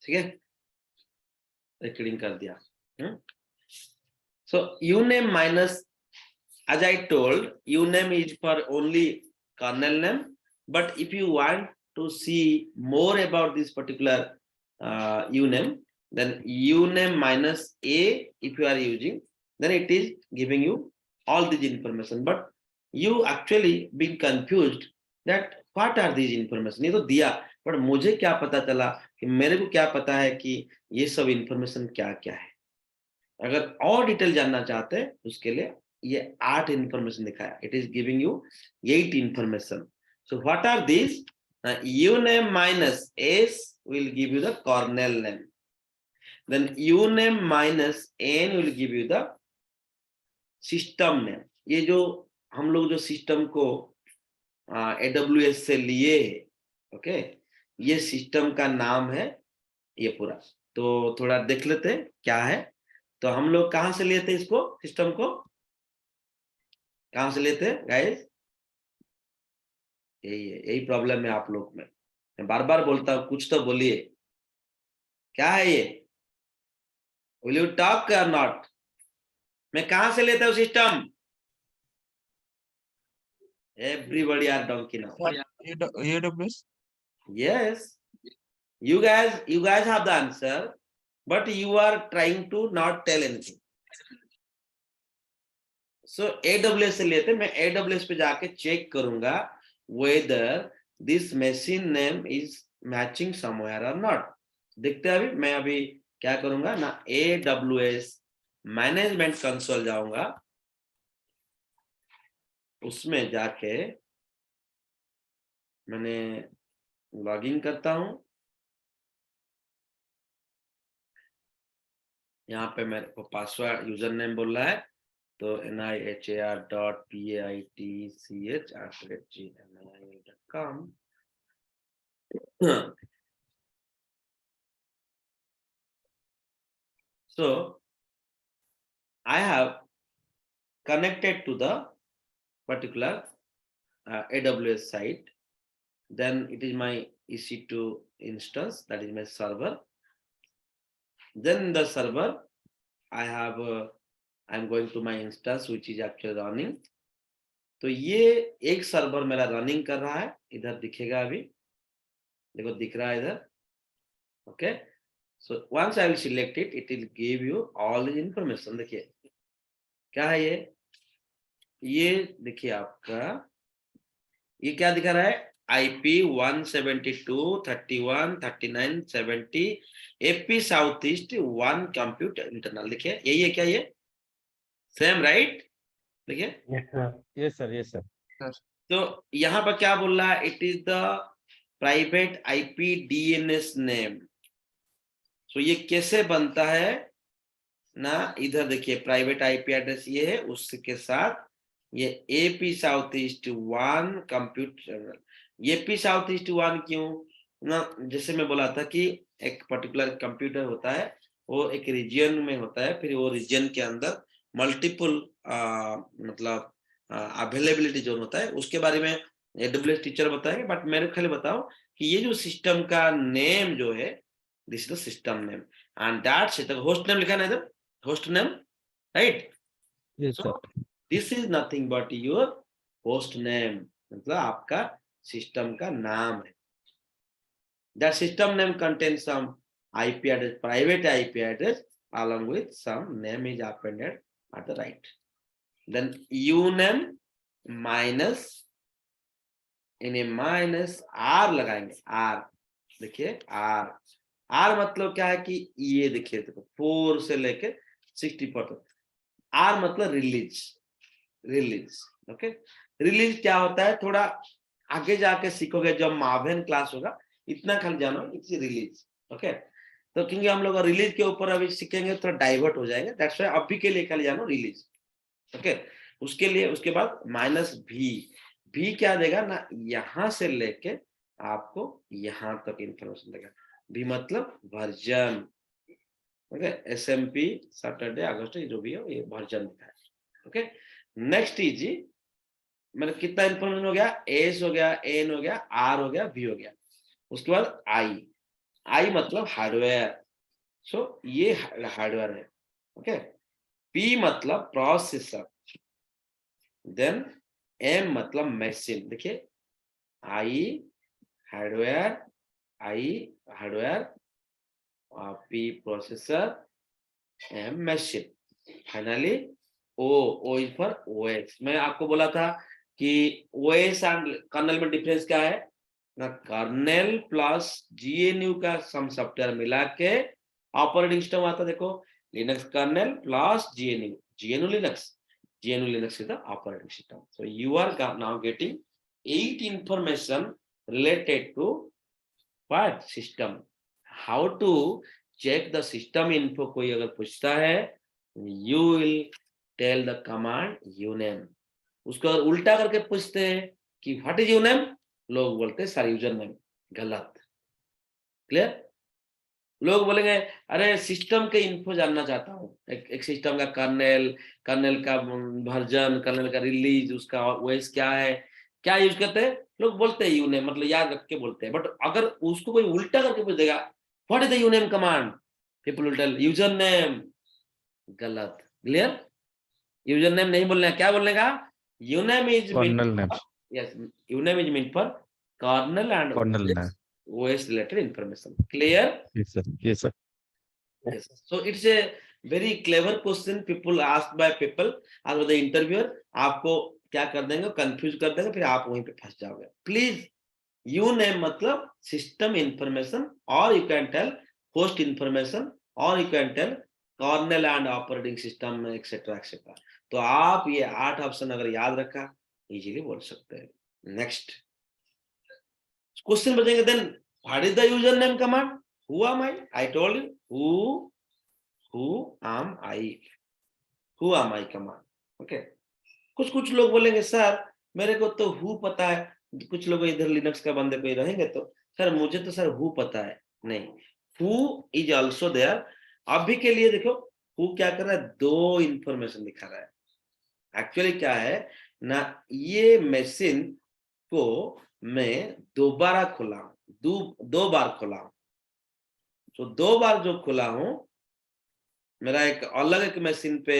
ठीक है, रिकॉर्डिंग कर दिया। सो uname minus, as I told, uname is for only kernel name, but if you want to see more about this particular uname, then uname minus a if you are using, then it is giving you all this information, but you actually being confused that what are these information। ये तो दिया, पर मुझे क्या पता चला कि मेरे को क्या पता है कि ये सब इंफॉर्मेशन क्या क्या है। अगर और डिटेल जानना चाहते हैं उसके लिए ये 8 इंफॉर्मेशन दिखाया, it is giving you 8 information. So what are this? uname minus s will give you the kernel name, then uname minus n will give you the system name। ये जो हम लोग जो सिस्टम को AWS से लिए, okay, ये system का नाम है ये पूरा। तो थोड़ा देख लेते हैं क्या है। तो हम लोग कहां से लिए थे इसको, सिस्टम को कहां से लेते हैं गाइस? यही प्रॉब्लम है आप लोग में, मैं बार बार बोलता हूं कुछ तो बोलिए, क्या है ये? विल यू टॉक और नॉट? मैं कहां से लेता हूं system? Everybody are donkey now. AWS? Yes, you guys have the answer, but you are trying to not tell anything. So AWS से लेते, मैं AWS पे जाके चेक करूंगा whether this machine name is matching somewhere or not। देखते हैं अभी, मैं अभी क्या करूंगा ना, AWS मैनेजमेंट कंसोल जाऊंगा, उसमें जाके मैंने लॉगिन करता हूं। यहाँ पे मेरे को पासवर्ड यूजर नेम बोल रहा है, तो nihar.paitch@gmail.com। So I have connected to the particular AWS site, then it is my EC2 instance, that is my server। Then the server I have I'm going to my instance which is actually running। तो ये एक server मेरा running कर रहा है, इधर दिखेगा अभी, देखो दिख रहा है इधर, okay. So once I will select it, it will give you all the information. देखिए क्या है ये देखिए आपका ये क्या दिखा रहा है, IP 172.31.39.70 AP south east 1 computer internal. देखिए यही है क्या, ये सेम राइट? देखिए यस सर। तो यहाँ पर क्या बोल रहा है, it is the private IP DNS नेम। सो ये कैसे बनता है ना, इधर देखिए प्राइवेट IP एड्रेस ये है, उसके साथ ये AP साउथ ईस्ट 1 कंप्यूटर। ये AP साउथ ईस्ट 1 क्यों ना, जैसे मैं बोला था कि एक पर्टिकुलर कंप्यूटर होता है, वो एक रीजन में होता है, फिर वो रीजन के अंदर मल्टीपल मतलब अवेलेबिलिटी जोन होता है, उसके बारे में AWS टीचर बताएंगे। बट मेरे को खाली बताओ कि ये जो सिस्टम का नेम जो है, this is the system name and that's it. Host name लिखा है ना इधर, host name, right? So this is nothing but your host name, मतलब आपका सिस्टम का नाम है। That system name contains some IP address, private IP address along with some name is appended at the right। then uname minus इन्हें minus R लगाएंगे, R देखिए R मतलब क्या है कि ये देखिए 4 से लेके 60%। R मतलब रिलीज, ओके। रिलीज क्या होता है थोड़ा आगे जाके सीखोगे, जब मावेन क्लास होगा, इतना खाली जानो इट्स रिलीज, ओके। तो क्योंकि हम लोग रिलीज के ऊपर अभी सीखेंगे थोड़ा डाइवर्ट हो जाएगा, दैट्स व्हाई अभी के लिए खाली जानो रिलीज, ओके। उसके लिए उसके बाद भी क्या देगा ना, यहां से लेके आपको यहां तक इंफॉर्मेशन देगा। भी मतलब वर्जन, ओके। SMP सैटरडे अगस्त जो भी हो, ये वर्जन दिखा है, ओके। नेक्स्ट इज जी, मतलब कितना इंफॉर्मेशन हो गया, S हो गया, N हो गया, R हो गया, V हो गया। उसके बाद I आई मतलब हार्डवेयर, सो ये हार्डवेयर है, ओके। पी मतलब प्रोसेसर, देन एम मतलब मशीन। देखिए I hardware, I hardware, P processor, M machine, finally O, O is for OS. मैं आपको बोला था कि ओएस एंड कर्नल में डिफरेंस क्या है ना, कर्नल प्लस जीएनयू का सम सॉफ्टवेयर मिला के ऑपरेटिंग सिस्टम आता। देखो Linux kernel plus GNU, GNU Linux, GNU Linux is the operating system. So you are now getting 8 information related to what system. How to check the system info, कोई अगर पूछता है, you will tell the command uname. उसको अगर उल्टा करके पूछते हैं कि व्हाट इज यूनेम, लोग बोलते हैं सर यूजर नेम, गलत। क्लियर? लोग बोलेंगे अरे सिस्टम के इन्फो जानना चाहता हूँ, एक सिस्टम का कर्नेल, कर्नेल का वर्जन, कर्नेल का रिलीज, उसका ओएस क्या है, क्या यूज करते हैं लोग, बोलते हैं यूनेम, मतलब याद रख के बोलते हैं। बट अगर उसको कोई उल्टा करके पूछ देगा what is the uname command, people will tell user name, गलत। क्लियर? यूजर नेम नहीं बोलने, क्या बोलने का, uname is mean, kernel name, yes, uname is meant for kernel and kernel name. OS related information. Clear? Yes sir, yes sir. Yes. So it's a very clever question people asked by people as the interviewer. आपको क्या कर देंगे, confuse कर देंगे, फिर आप वहीं पे फंस जाओगे। प्लीज यू नेम मतलब सिस्टम इंफॉर्मेशन, और you can tell host information, और you can tell kernel and operating system etcetera etcetera. तो आप ये 8 ऑप्शन अगर याद रखा, इजीली बोल सकते हैं। नेक्स्ट क्वेश्चन बचेंगे, then what is the user name command, who am I told you who am I, who am I command, okay. कुछ कुछ लोग बोलेंगे सर मेरे को तो हु पता है, कुछ लोग इधर लिनक्स का बंदे कोई रहेंगे तो सर मुझे तो सर हु पता है, नहीं, हु इज आल्सो देयर। अभी के लिए देखो हु क्या कर रहा है, दो इंफॉर्मेशन दिखा रहा है। एक्चुअली क्या है ना, ये मशीन को मैं दोबारा खोला हूं, दो बार खोला हूं। तो दो बार जो खोला हूं, मेरा एक अलग एक मशीन पे,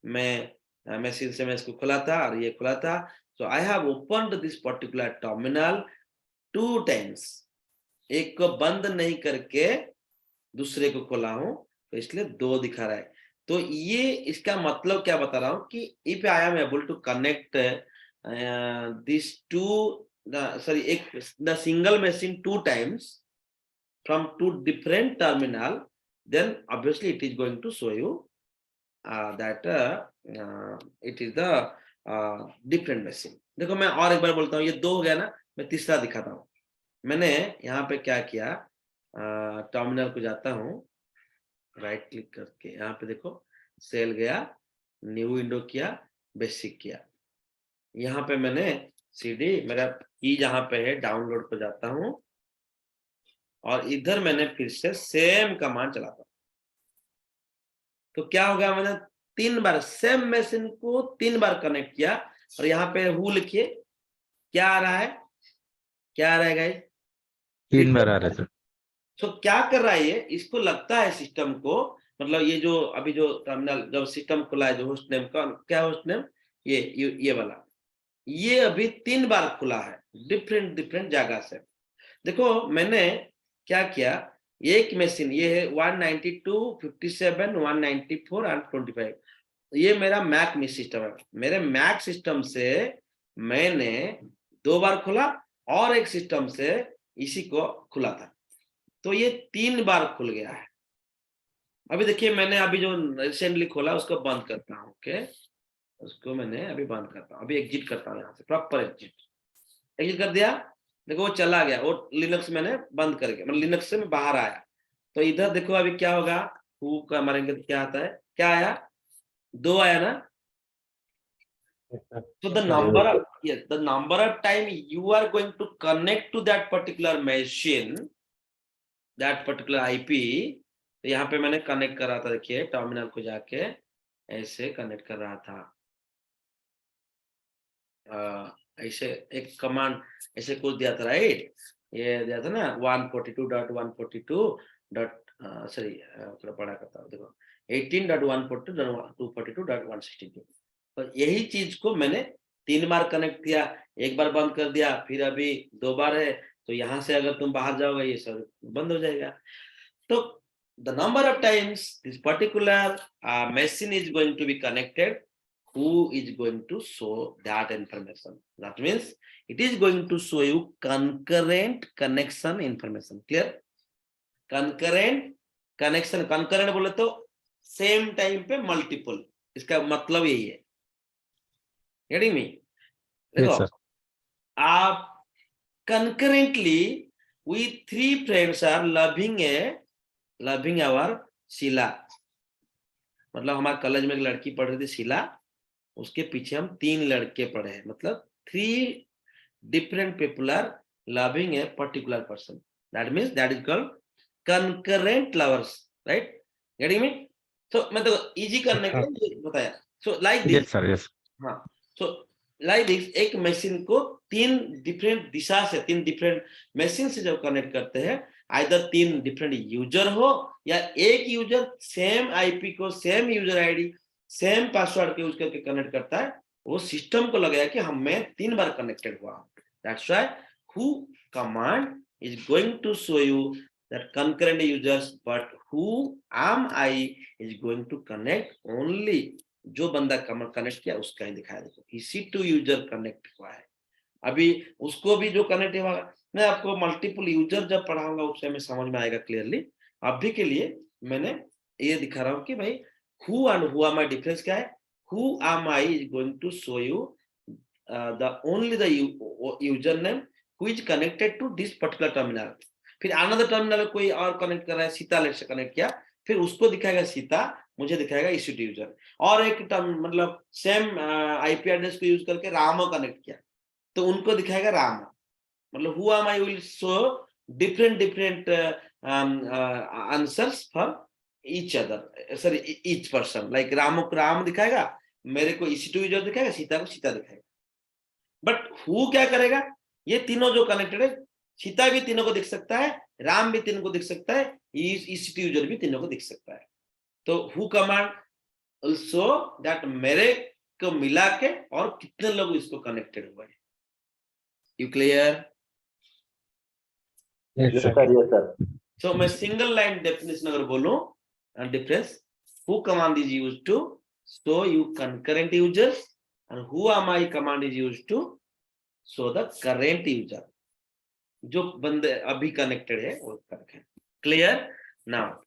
मैं मशीन से मैं इसको खुला था और ये खुला था। So I have opened this particular terminal 2 times, एक को बंद नहीं करके दूसरे को खोला हूं, तो इसलिए 2 दिखा रहा है। तो ये इसका मतलब क्या बता रहा हूं कि if I am able to connect this to, sorry एक the single machine 2 times from 2 different terminal, then obviously it is going to show you that it is the different machine. देखो मैं और एक बार बोलता हूँ, ये 2 हो गया ना, मैं तीसरा दिखाता हूँ। मैंने यहाँ पे क्या किया, टर्मिनल को जाता हूँ, राइट क्लिक करके यहाँ पे देखो सेल गया, न्यू विंडो किया, बेसिक किया। यहाँ पे मैंने सीडी, मेरा की जहाँ पे है डाउनलोड पे जाता हूँ, और इधर मैंने फिर से सेम कमांड चलाता हूं। तो क्या हो गया, मैंने 3 बार सेम मशीन को 3 बार कनेक्ट किया, और यहाँ पे हु लिखिए, क्या आ रहा है, क्या आ रहा है गाइस, 3 बार आ रहा है सर। तो क्या कर रहा है ये, इसको लगता है सिस्टम को, मतलब ये जो अभी जो टर्मिनल जब सिस्टम खुला है, जो होस्ट नेम का क्या होस्ट नेम, ये वाला, ये अभी 3 बार खुला है डिफरेंट डिफरेंट जगह से। देखो मैंने क्या किया, एक मशीन ये है 192, 57, 194 एंड 25, ये मेरा मैक में सिस्टम है। मेरे मैक सिस्टम से मैंने 2 बार खुला, और एक सिस्टम से इसी को खुला था, तो ये 3 बार खुल गया है। अभी देखिए मैंने अभी जो रिसेंटली खोला उसको बंद करता हूँ, ओके, उसको मैंने अभी बंद करता हूँ, अभी एग्जिट करता हूँ, यहाँ से प्रॉपर एग्जिट कर दिया। देखो वो चला गया, वो लिनक्स मैंने बंद करके, मतलब लिनक्स से मैं बाहर आया। तो इधर देखो अभी क्या होगा, हु का मारेंगे तो क्या आता है, क्या आया, 2 आया ना। So the number of, yes, the number of time you are going to connect to that particular machine, that particular IP, तो यहाँ पे मैंने कनेक्ट कर रहा था, देखिए टर्मिनल को जाके ऐसे कनेक्ट कर रहा था, ऐसे एक कमांड ऐसे कुछ दिया था, राइट। ये दिया था ना 142.142 सॉरी थोड़ा बड़ा करता हूँ, देखो 18.142.242.162। तो यही चीज को मैंने 3 बार कनेक्ट किया, एक बार बंद कर दिया, फिर अभी 2 बार है, तो यहाँ से अगर तुम बाहर जाओगे ये सब बंद हो जाएगा। तो the number of times this particular machine is going to be connected, who is going to show that information. That means it is going to show you concurrent connection information. Clear? Concurrent connection, concurrent बोले तो same time पे multiple, इसका मतलब यही है। Getting me? Yes, देखो sir. आप concurrently we 3 friends are loving our Sheila. मतलब हमारे कॉलेज में एक लड़की पढ़ रही थी शीला, उसके पीछे हम 3 लड़के पढ़े हैं, मतलब 3 different people are loving a particular person. That means that is called concurrent lovers, right? Getting me? So मैं तो easy करने के लिए बताया। So like this, Yes, sir. Yes. हाँ, so like this एक मशीन को 3 डिफरेंट दिशा से, 3 डिफरेंट मशीन से जब कनेक्ट करते हैं, आइदर 3 डिफरेंट यूजर हो या एक यूजर सेम आईपी को, same user ID, same password के यूज करके कनेक्ट करता है, वो सिस्टम को लगेगा कि हम मैं 3 बार कनेक्टेड हुआ हूं। That's why who command is going to show you that concurrent users, but who am I is going to connect only जो बंदा कनेक्ट किया उसका ही दिखाया। देखो EC2 यूजर कनेक्ट हुआ है, अभी उसको भी जो कनेक्ट हुआ, मैं आपको मल्टीपल यूजर जब पढ़ाऊंगा उस समय समझ में आएगा क्लियरली। अभी के लिए मैंने ये दिखा रहा हूँ कि भाई who and who am I difference क्या है। who am I is going to show you the only the user name who is connected to this particular terminal। फिर अनदर टर्मिनल कोई और कनेक्ट कर रहा है, सीता लेट से कनेक्ट किया, फिर उसको दिखाएगा सीता, मुझे दिखाएगा EC2 यूजर। और एक मतलब सेम आईपी एड्रेस को यूज करके राम कनेक्ट किया, तो उनको दिखाएगा राम। मतलब who am I will show different answers for each other, sorry each person। like Ram को राम दिखाएगा, मेरे को EC2 यूजर दिखाएगा, सीता को सीता दिखाएगा। बट हु क्या करेगा, ये तीनों जो कनेक्टेड है, सीता भी तीनों को दिख सकता है, राम भी तीनों को दिख सकता है, EC2 यूजर भी तीनों को दिख सकता है। तो हु कमांड also that मेरे को मिला के और कितने लोग इसको कनेक्टेड हुए हैं। You clear? Yes, sir. Yes, sir. So मैं सिंगल लाइन डेफिनेशन अगर बोलूं, difference, who command is used to show you concurrent users and who am I command is used to show the current user, जो बंदे अभी connected है वो करके। Clear? Now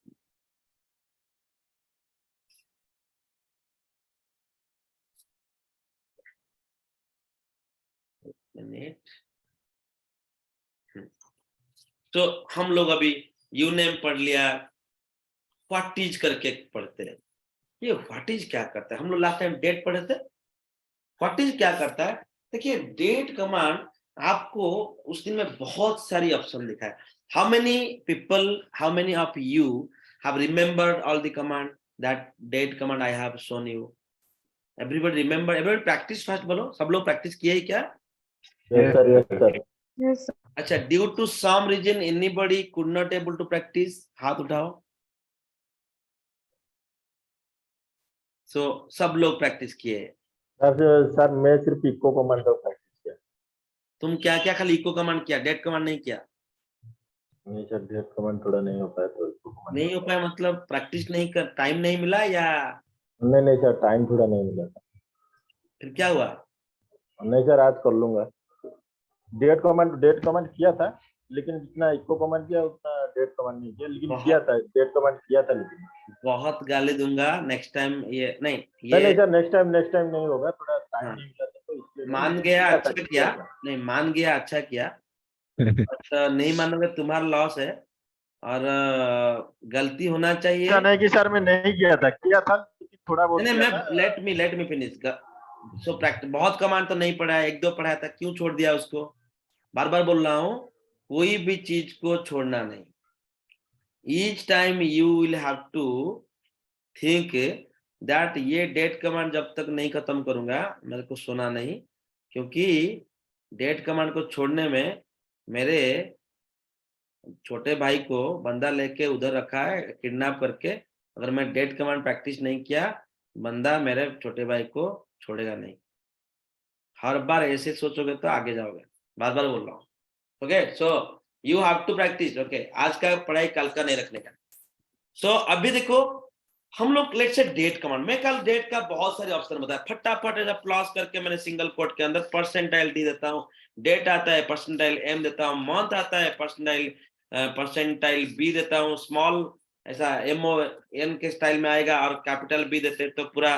तो हम लोग अभी यू नेम पढ़ लिया, व्हाट इज करके पढ़ते हैं। ये व्हाट इज क्या करता है, हम लोग लास्ट टाइम डेट पढ़े थे। व्हाट इज क्या करता है, देखिए डेट कमांड आपको उस दिन में बहुत सारी ऑप्शन दिखा है। How many people, how many of you have remembered all the command that date command I have shown you? Everybody remember, everybody practice fast बोलो, सब लोग प्रैक्टिस किए ही क्या? Yes, sir. Yes, sir. Yes, sir. अच्छा, due to some reason anybody could not able to practice, हाथ उठाओ। सो सब लोग प्रैक्टिस किए। सर मैं सिर्फ इको कमांड का प्रैक्टिस किया। तुम क्या क्या खाली इको कमांड किया, डेट कमांड नहीं किया? नहीं सर, डेट कमांड थोड़ा नहीं हो पाया तो इको कमांड नहीं हो पाया मतलब प्रैक्टिस नहीं कर, टाइम नहीं मिला या नहीं सर, टाइम थोड़ा नहीं मिला था। फिर क्या हुआ? नहीं सर, आज कर लूंगा। डेट कमांड किया था, लेकिन जितना इको कमांड किया उतना डेट कमांड नहीं किया, लेकिन किया था, डेट कमांड किया था। लेकिन बहुत गाली दूंगा नेक्स्ट टाइम, ये नहीं, नहीं सर, नेक्स्ट टाइम नहीं होगा, थोड़ा टाइम नहीं मिला था तो इसलिए। मान गया अच्छा किया, नहीं मान गया अच्छा किया, बट नहीं मानोगे तुम्हारा लॉस है, और गलती होना चाहिए। नहीं कि सर मैं नहीं किया था, लेकिन थोड़ा बहुत नहीं मैं let me finish. So practice, बहुत कमांड तो नहीं पढ़ा है, 1-2 पढ़ाया था, क्यों छोड़ दिया उसको? बार बार बोल रहा हूँ, कोई भी चीज को छोड़ना नहीं। Each time you will have to think that ये डेट कमांड जब तक नहीं खत्म करूंगा मेरे को सोना नहीं, क्योंकि डेट कमांड को छोड़ने में मेरे छोटे भाई को बंदा लेके उधर रखा है किडनैप करके, अगर मैं डेट कमांड प्रैक्टिस नहीं किया, बंदा मेरे छोटे भाई को छोड़ेगा नहीं। हर बार ऐसे सोचोगे तो आगे जाओगे, बार बार बोल रहा हूँ। Okay, so you have to practice. Okay, आज का पढ़ाई कल का नहीं रखने का। सो अभी देखो हम लोग लेट से डेट कमांड, मैं कल डेट का बहुत सारे ऑप्शन बताया, फटाफट ऐसा प्लस करके मैंने सिंगल कोट के अंदर परसेंटाइल डी देता हूँ, डेट आता है परसेंटाइल एम देता हूँ, मंथ आता है परसेंटाइल बी देता हूँ, स्मॉल ऐसा एम ओ एन के स्टाइल में आएगा, और कैपिटल बी देते तो पूरा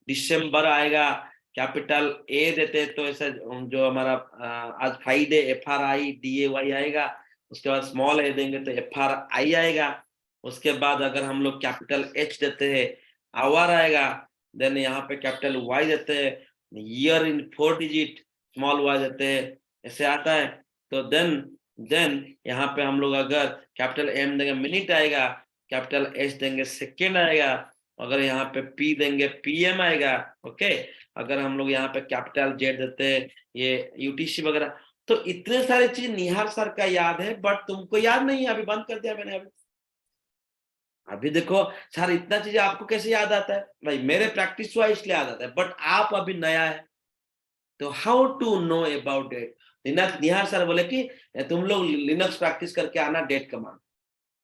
दिसंबर आएगा, कैपिटल ए देते तो ऐसा जो हमारा आज फ्राइडे FRIDAY आएगा, उसके बाद स्मॉल ए देंगे तो FRI आएगा, उसके बाद अगर हम लोग कैपिटल H देते हैं आवर आएगा, देन यहाँ पे कैपिटल Y देते हैं, year in 4 digit, small y देते हैं, ऐसे आता है। तो देन यहाँ पे हम लोग अगर कैपिटल M देंगे मिनट आएगा, कैपिटल S देंगे सेकेंड आएगा, अगर यहाँ पे P देंगे PM आएगा। ओके, अगर हम लोग यहाँ पे कैपिटल Z देते हैं ये UTC वगैरह। तो इतने सारे चीज निहार सर का याद है, बट तुमको याद नहीं है, अभी बंद कर दिया मैंने। अभी देखो सर इतना चीज आपको कैसे याद आता है भाई, मेरे प्रैक्टिस हुआ इसलिए याद आता है, बट आप अभी नया है तो how to know about date. Nihar sir बोले कि तुम लोग लिनक्स प्रैक्टिस करके आना डेट कमांड,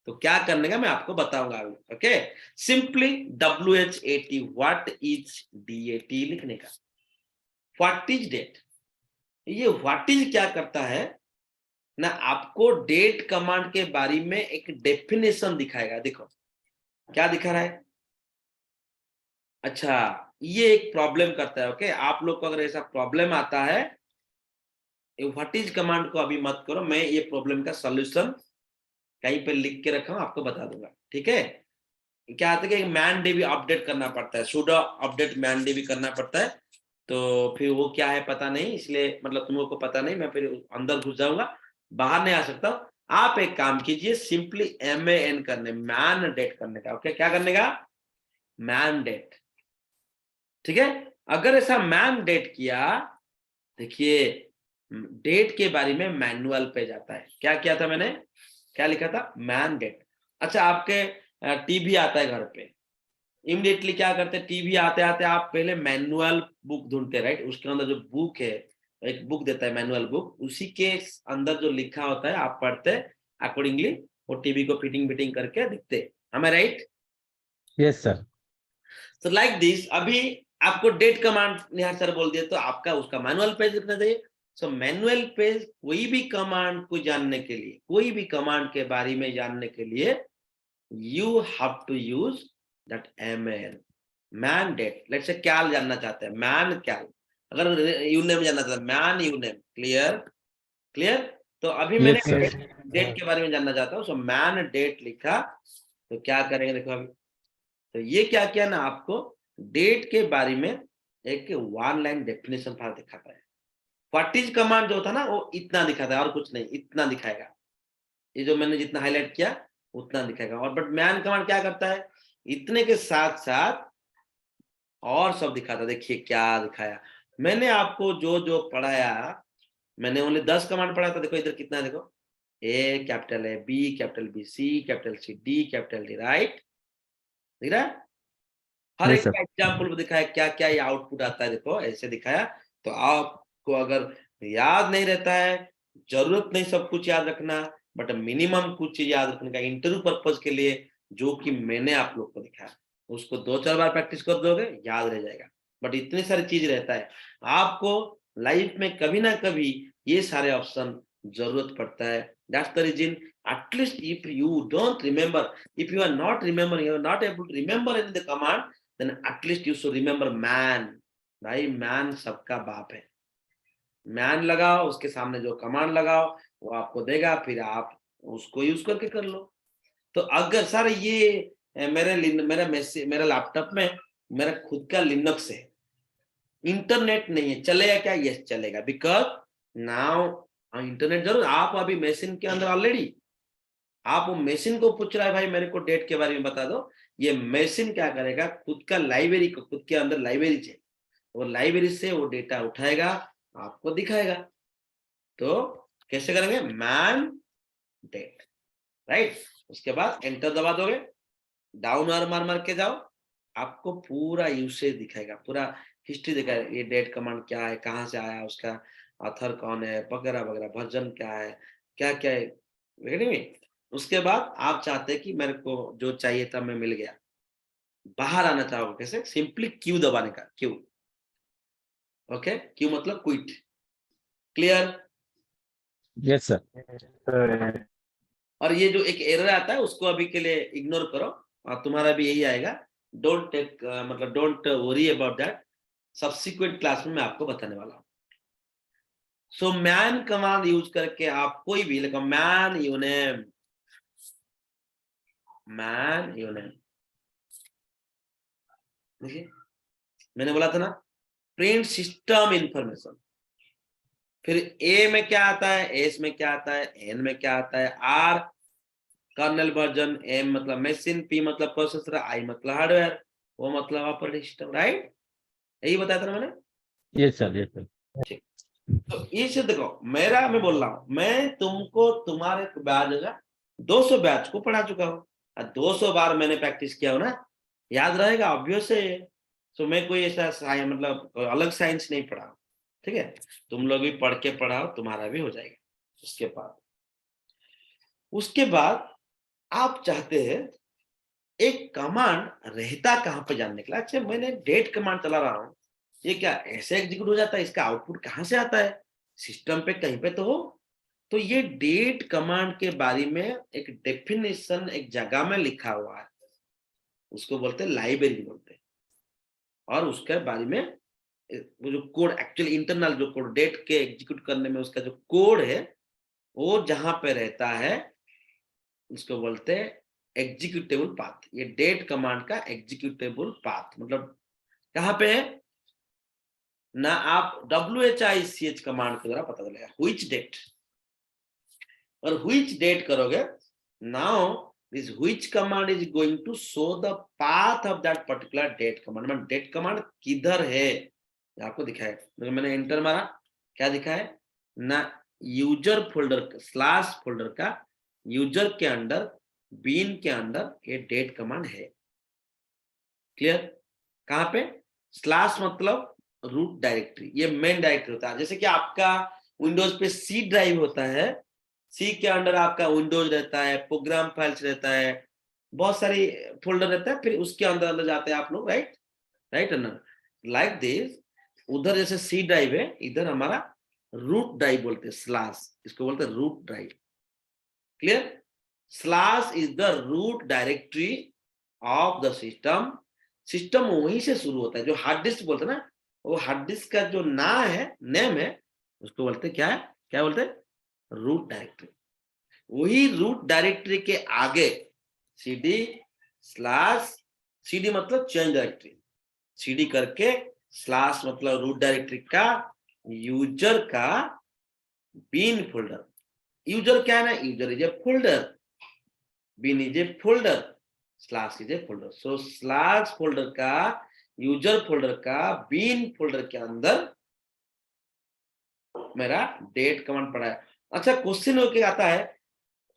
तो क्या करने का मैं आपको बताऊंगा अभी। Okay, simply WHAT what is DAT लिखने का, व्हाट इज डेट। ये व्हाट इज क्या करता है ना, आपको डेट कमांड के बारे में एक डेफिनेशन दिखाएगा। देखो क्या दिखा रहा है, अच्छा ये एक प्रॉब्लम करता है। ओके, आप लोग को अगर ऐसा प्रॉब्लम आता है, व्हाट इज कमांड को अभी मत करो, मैं ये प्रॉब्लम का सॉल्यूशन कहीं पे लिख के रखा हूं, आपको बता दूंगा। ठीक है, क्या आता है कि मैन डे भी अपडेट करना पड़ता है, सुडो अपडेट मैन डे भी करना पड़ता है, तो फिर वो क्या है पता नहीं, इसलिए मतलब तुम लोग को पता नहीं, मैं फिर अंदर घुस जाऊंगा, बाहर नहीं आ सकता। आप एक काम कीजिए, सिंपली MAN करने, मैन डेट करने का। ओके, क्या करने का, मैन डेट। ठीक है, अगर ऐसा मैन डेट किया, देखिए डेट के बारे में मैनुअल पे जाता है। क्या किया था मैंने, क्या लिखा था, मैन डेट। अच्छा, आपके टीवी आता है घर पे, इमीडिएटली क्या करते हैं, टीवी आते आते आप पहले मैनुअल बुक ढूंढते, राइट, उसके अंदर जो बुक है, एक बुक देता है मैनुअल बुक, उसी के अंदर जो लिखा होता है आप पढ़ते अकॉर्डिंगली, वो टीवी को फिटिंग करके दिखते, हमें राइट। Yes sir. तो लाइक दिस, अभी आपको डेट कमांड निहार सर बोल दिया, तो आपका उसका मैनुअल पेज लिखना चाहिए। सो मैनुअल पेज कोई भी कमांड को जानने के लिए, कोई भी कमांड के बारे में जानने के लिए, you have to use that MAN, man date. Let's say क्या जानना चाहते हैं, मैन क्या, अगर यूनेम जानना चाहते हैं, मैन यूनेम, क्लियर। तो अभी मैंने यस सर। डेट के बारे में जानना चाहता हूँ, सो मैन डेट लिखा, तो क्या करेंगे देखो अभी, तो ये क्या किया ना, आपको डेट के बारे में एक 1 लाइन डेफिनेशन फाइल दिखाता है। व्हाट इज कमांड जो था ना, वो इतना दिखाता है और कुछ नहीं, इतना दिखाएगा, ये जो मैंने जितना हाईलाइट किया उतना दिखाएगा। और बट मैन कमांड क्या करता है, इतने के साथ साथ और सब दिखाता है। देखिए क्या दिखाया, मैंने आपको जो जो पढ़ाया, मैंने ओनली 10 कमांड पढ़ा था, देखो इधर कितना है, देखो A कैपिटल है, B capital B, C capital C, D capital D, right, दिख रहा है, हर यस एक सर। का एग्जाम्पल में दिखाया क्या क्या ये आउटपुट आता है, देखो ऐसे दिखाया। तो आपको अगर याद नहीं रहता है, जरूरत नहीं सब कुछ याद रखना, बट मिनिमम कुछ चीज याद रखने का इंटरव्यू पर्पज के लिए, जो कि मैंने आप लोग को दिखाया, उसको 2-4 बार प्रैक्टिस कर दोगे याद रह जाएगा। बट इतनी सारी चीज रहता है, आपको लाइफ में कभी ना कभी ये सारे ऑप्शन जरूरत पड़ता है। That's the reason, at least if you don't remember, if you are not remembering, you are not able to remember any the command, then at least you should remember man। भाई मैन सबका बाप है, man लगाओ, उसके सामने जो command लगाओ वो आपको देगा, फिर आप उसको यूज करके कर लो। तो अगर सर ये मेरा लैपटॉप में मेरा खुद का लिनक्स है, इंटरनेट नहीं है, चलेगा क्या, यस चलेगा, बिकॉज नाउ इंटरनेट जरूर, आप अभी मशीन के अंदर ऑलरेडी, आप वो मशीन को पूछ रहा है भाई मेरे को डेट के बारे में बता दो, ये मशीन क्या करेगा, खुद का लाइब्रेरी को, खुद के अंदर लाइब्रेरी है, वो लाइब्रेरी से वो डेटा उठाएगा, आपको दिखाएगा। तो कैसे करेंगे, मैन डेट। राइट। उसके बाद एंटर दबा दोगे, डाउन और मार मार के जाओ, आपको पूरा यूसेज दिखाएगा, पूरा हिस्ट्री दिखाएगा, ये डेट कमांड क्या है, कहाँ से आया, उसका ऑथर कौन है, वगैरह वगैरह, वर्जन क्या है, क्या क्या है, नहीं। उसके बाद आप चाहते हैं कि मेरे को जो चाहिए था मैं मिल गया, बाहर आना चाहोगे कैसे, सिंपली क्यू दबाने का, क्यू। ओके, क्यू मतलब quit. Clear. Yes sir. Sir और ये जो एक एरर आता है उसको अभी के लिए इग्नोर करो, और तुम्हारा भी यही आएगा। डोंट टेक मतलब don't worry about that, subsequent class में मैं आपको बताने वाला हूँ। सो मैन कमांड यूज करके आप कोई भी लिखो, मैन यूनेम, मैन यूनेम। देखिए मैंने बोला था ना, प्रिंट सिस्टम इंफॉर्मेशन, फिर ए में क्या आता है, एस में क्या आता है, एन में क्या आता है, आर कर्नल वर्जन, एम मतलब मशीन, पी मतलब प्रोसेसर, आई मतलब हार्डवेयर, वो मतलब ऑपरेटिंग सिस्टम, राइट। यही बताया था ना मैंने। Yes sir. Yes sir. ठीक, तो इसे देखो, मेरा मैं बोल रहा हूं, मैं तुमको तुम्हारे बैच 200 बैच को पढ़ा चुका हूँ, 200 बार मैंने प्रैक्टिस किया हो ना, याद रहेगा ऑब्वियस है ये। तो मैं कोई ऐसा मतलब अलग साइंस नहीं पढ़ा, ठीक है। तुम लोग भी पढ़ के पढ़ाओ, तुम्हारा भी हो जाएगा। उसके बाद आप चाहते हैं एक कमांड रहता कहां पे जानने के लिए। अच्छा, मैंने डेट कमांड चला रहा हूं, ये क्या ऐसे एग्जीक्यूट हो जाता है, इसका आउटपुट कहां से आता है, सिस्टम पे कहीं पे तो हो। तो ये डेट कमांड के बारे में एक डेफिनेशन एक जगह में लिखा हुआ है, उसको बोलते हैं लाइब्रेरी बोलते हैं। और उसके बारे में वो जो कोड एक्चुअली इंटरनल जो कोड डेट के एग्जीक्यूट करने में उसका जो कोड है, वो जहां पे रहता है उसको बोलते हैं एग्जीक्यूटेबल पाथ। ये डेट कमांड का एग्जीक्यूटेबल पाथ मतलब कहां पे है ना, आप WHICH कमांड के द्वारा पता चलेगा, व्हिच डेट। और व्हिच डेट करोगे, now this which command is going to show the path of that particular date command. मतलब डेट कमांड किधर है आपको दिखाएगा। तो मैंने एंटर मारा, क्या दिखा है ना, यूजर फोल्डर स्लैश फोल्डर का यूजर के अंदर बीन के अंदर ये डेट कमांड है। क्लियर। कहां पे, स्लैश मतलब रूट डायरेक्टरी, ये मेन डायरेक्टरी होता है। जैसे कि आपका विंडोज पे सी ड्राइव होता है, सी के अंदर आपका विंडोज रहता है, प्रोग्राम फाइल्स रहता है, बहुत सारी फोल्डर रहता है, फिर उसके अंदर अंदर जाते हैं आप लोग, राइट राइट ना, लाइक दिस। उधर जैसे सी ड्राइव है, इधर हमारा रूट ड्राइव बोलते हैं, स्लैश इसको बोलते हैं root drive. Clear. Slash is the root directory of the system. System वहीं से शुरू होता है, जो हार्ड डिस्क बोलते हैं ना, वो हार्ड डिस्क का जो नाम है, नेम है, उसको बोलते हैं क्या है, क्या बोलते हैं, रूट डायरेक्टरी। वही रूट डायरेक्टरी के आगे सीडी स्लैश, सीडी मतलब चेंज डायरेक्टरी, सीडी करके स्लैश मतलब रूट डायरेक्टरी का यूजर का बीन फोल्डर। यूजर क्या है ना, user is a folder, bin is a folder, slash is a folder. So slash folder का यूजर फोल्डर का बीन फोल्डर के अंदर मेरा डेट कमांड पड़ा है। अच्छा, क्वेश्चन होके आता है,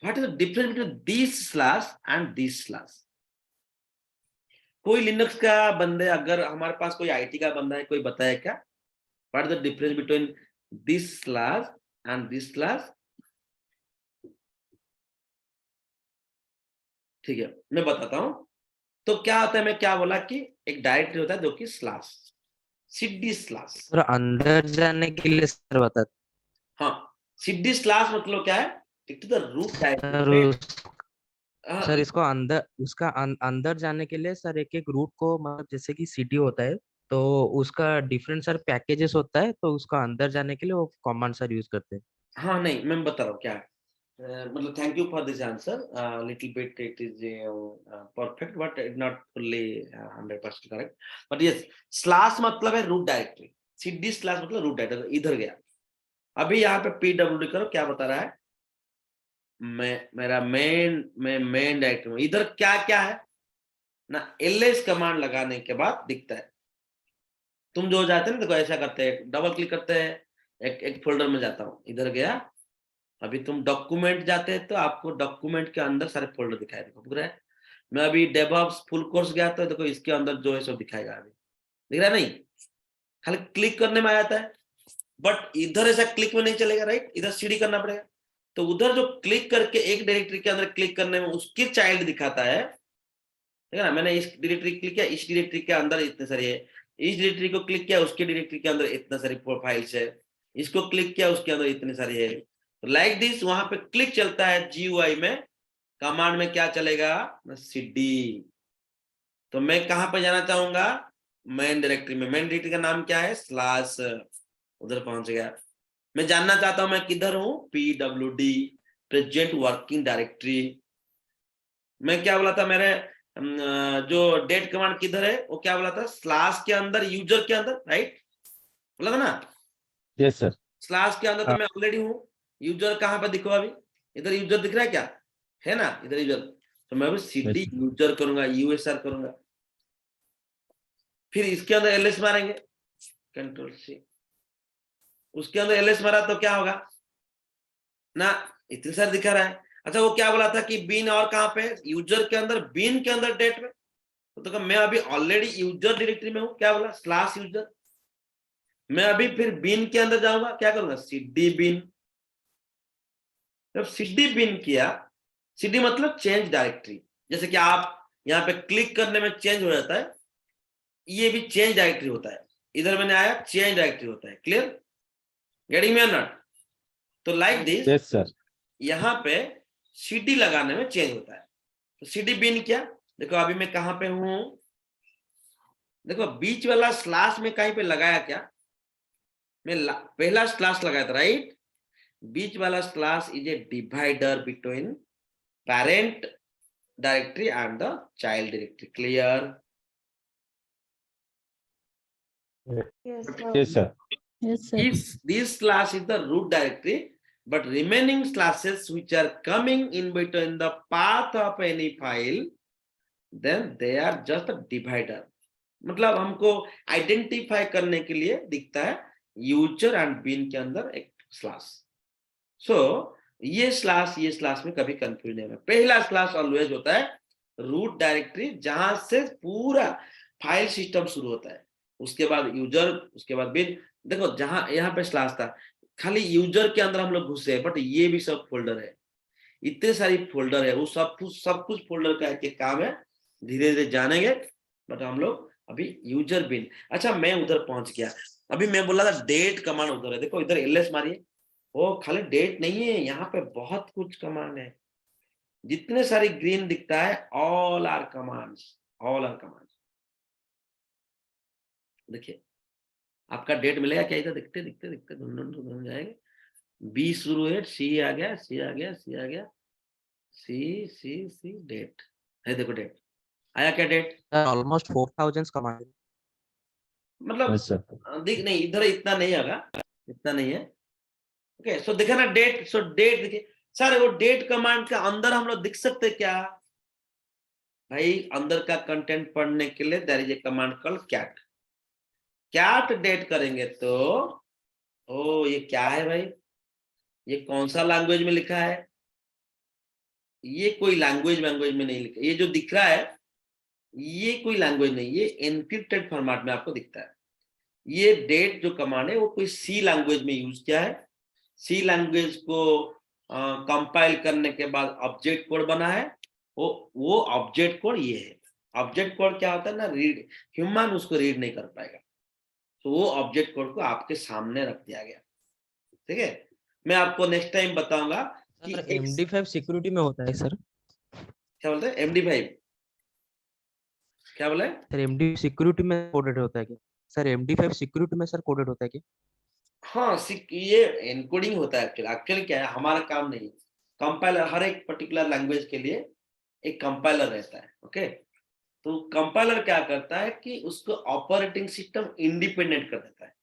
what is the difference between this slash and this slash. कोई लिनक्स का बंदे, अगर हमारे पास कोई आईटी का बंदा है, कोई बताए क्या, what is the difference between this slash and this slash. ठीक है, मैं बताता हूं। तो क्या होता है, मैं क्या बोला कि एक डायरेक्टरी होता है जो कि स्लैश, सीडी स्लैश। सर अंदर जाने के लिए सर बता। हाँ, सीडी स्लैश मतलब क्या है, it is the root sir directory. Sir इसको अंदर उसका अंदर जाने के लिए सर एक एक रूट को मतलब जैसे कि सीडी होता है तो उसका डिफरेंट सर पैकेजेस होता है तो उसका अंदर जाने के लिए वो कमांड सर यूज करते हैं। हाँ नहीं, मैं बता रहा हूँ क्या है। मतलब thank you for this answer, little bit it is perfect but it not fully 100% correct, but yes. Slash मतलब है रूट डायरेक्टरी, सीडी स्लैश मतलब रूट डायरेक्टरी, इधर गया। अभी यहाँ पे पीडब्ल्यूडी करो, क्या बता रहा है, मेरा मेन डायरेक्टरी में इधर क्या क्या है ना, ls कमांड लगाने के बाद दिखता है। तुम जो जाते हैं ना, देखो ऐसा करते हैं, डबल क्लिक करते हैं, एक फोल्डर में जाता हूँ, इधर गया, अभी तुम डॉक्यूमेंट जाते हैं तो आपको डॉक्यूमेंट के अंदर सारे फोल्डर दिखाई देगा, दिख रहा है। मैं अभी डेवऑप्स फुल कोर्स गया तो देखो इसके अंदर जो है सो दिखाएगा, अभी दिख रहा है नहीं, खाली क्लिक करने में आ जाता है। बट इधर ऐसा क्लिक में नहीं चलेगा, राइट, इधर सीडी करना पड़ेगा। तो उधर जो क्लिक करके एक डायरेक्टरी के अंदर क्लिक करने में उसकी चाइल्ड दिखाता है, ठीक है ना। मैंने इस डायरेक्टरी क्लिक किया, इस डायरेक्टरी के अंदर इतने सारे है, इस डायरेक्टरी को क्लिक किया, उसके डायरेक्टरी के अंदर इतने सारी फाइल्स है, इसको क्लिक किया, उसके अंदर इतने सारे है। तो लाइक दिस वहां पे क्लिक चलता है GUI में, कमांड में क्या चलेगा, cd। तो मैं कहां पर जाना चाहूंगा, मेन डायरेक्टरी में। मेन डायरेक्टरी का नाम क्या है, स्लैश, उधर पहुंच गया। मैं जानना चाहता हूं मैं किधर हूं, PWD, प्रेजेंट वर्किंग डायरेक्टरी। मैं क्या बोला था, मेरे जो डेट कमांड किधर है, वो क्या बोला था, स्लैश के अंदर, यूजर के अंदर, राइट, बोला था ना। Yes sir. स्लैश के अंदर तो मैं ऑलरेडी हूँ। यूजर कहाँ पर दिखो, अभी इधर यूजर दिख रहा है क्या, है ना, इधर यूजर। तो मैं अभी cd Yes. यूजर करूंगा, USR करूंगा, फिर इसके अंदर ls मारेंगे, कंट्रोल C, उसके अंदर ls मारा तो क्या होगा ना, इतने सारे दिखा रहा है। अच्छा वो क्या बोला था कि बीन और कहाँ पे, यूजर के अंदर, बीन के अंदर डेट में। तो मैं अभी ऑलरेडी यूजर डायरेक्टरी में हूँ, क्या बोला, स्लैश यूजर। मैं अभी फिर बीन के अंदर जाऊंगा, क्या करूंगा, cd बीन। जब cd बीन किया, cd मतलब चेंज डायरेक्टरी, जैसे कि आप यहाँ पे क्लिक करने में चेंज हो जाता है, ये भी चेंज डायरेक्टरी होता है। इधर मैंने आया, चेंज डायरेक्टरी होता है। क्लियर, गेटिंग मी और नॉट। तो लाइक दिस यस सर। यहाँ पे cd लगाने में चेंज होता है। तो cd बिन क्या, देखो अभी मैं कहां पे हूं, देखो बीच वाला स्लैश में कहीं पे लगाया क्या, मैं पहला स्लैश लगाया था, राइट। बीच वाला slash is A divider between parent directory and the child directory. Clear, Yes, yes sir. Yes, sir. this slash is the root directory, but remaining slashes which are coming in between the path of any file, then they are just a divider। मतलब हमको identify करने के लिए दिखता है user and बिन के अंदर एक स्लैश। सो ये स्लैश में कभी कंफ्यूज नहीं होगा। पहला स्लैश ऑलवेज होता है रूट डायरेक्टरी, जहां से पूरा फाइल सिस्टम शुरू होता है, उसके बाद यूजर, उसके बाद बिन। देखो जहां यहाँ पे स्लैश था, खाली यूजर के अंदर हम लोग घुसे हैं, बट ये भी सब फोल्डर है, इतने सारी फोल्डर है, वो सब कुछ फोल्डर का एक काम है, धीरे धीरे जानेंगे। बट हम लोग अभी यूजर बिन। अच्छा मैं उधर पहुंच गया, अभी मैं बोला था डेट कमांड उधर है, देखो इधर ls मारिए, वो खाली डेट नहीं है, यहाँ पे बहुत कुछ कमांड है, जितने सारी ग्रीन दिखता है all are commands, all are commands. देखिए आपका डेट मिलेगा क्या, इधर दिखते दिखते दिखते ढूंढ जाएंगे। बी शुरू है, सी आ गया, सी आ गया, सी आ गया, सी सी सी, डेट है, देखो डेट आया क्या, डेट ऑलमोस्ट 4000 कमांड। मतलब यस सर। दिख नहीं, इधर इतना नहीं आगा, इतना नहीं है। ओके सो देखा ना डेट, सो डेट देखिए सर, वो डेट कमांड के अंदर हम लोग दिख सकते क्या भाई, अंदर का कंटेंट पढ़ने के लिए there is a command called cat. Cat date करेंगे तो, ओ ये क्या है भाई, ये कौन सा लैंग्वेज में लिखा है, ये कोई लैंग्वेज में नहीं लिखा, ये जो दिख रहा है ये कोई लैंग्वेज नहीं, ये एनक्रिप्टेड फॉर्मेट में आपको दिखता है। ये डेट जो कमांड है वो कोई सी लैंग्वेज में यूज किया है, सी लैंग्वेज को कंपाइल करने के बाद ऑब्जेक्ट कोड बना है, वो ऑब्जेक्ट कोड ये है। ऑब्जेक्ट कोड क्या होता है ना, रीड, ह्यूमन उसको रीड नहीं कर पाएगा, तो वो ऑब्जेक्ट कोड को आपके सामने रख दिया गया। ठीक है, मैं आपको नेक्स्ट टाइम बताऊंगा कि सर MD5 सिक्योरिटी में होता है सर। क्या बोलते हैं MD5, क्या बोले, सर MD सिक्योरिटी में कोडेड होता है क्या, सर MD5 सिक्योरिटी में सर कोडेड होता है क्या। हाँ ये एनकोडिंग होता है। एक्चुअली क्या है, हमारा काम नहीं, कंपाइलर, हर एक पर्टिकुलर लैंग्वेज के लिए एक कंपाइलर रहता है। ओके, तो कंपाइलर क्या करता है कि उसको ऑपरेटिंग सिस्टम इंडिपेंडेंट कर देता है।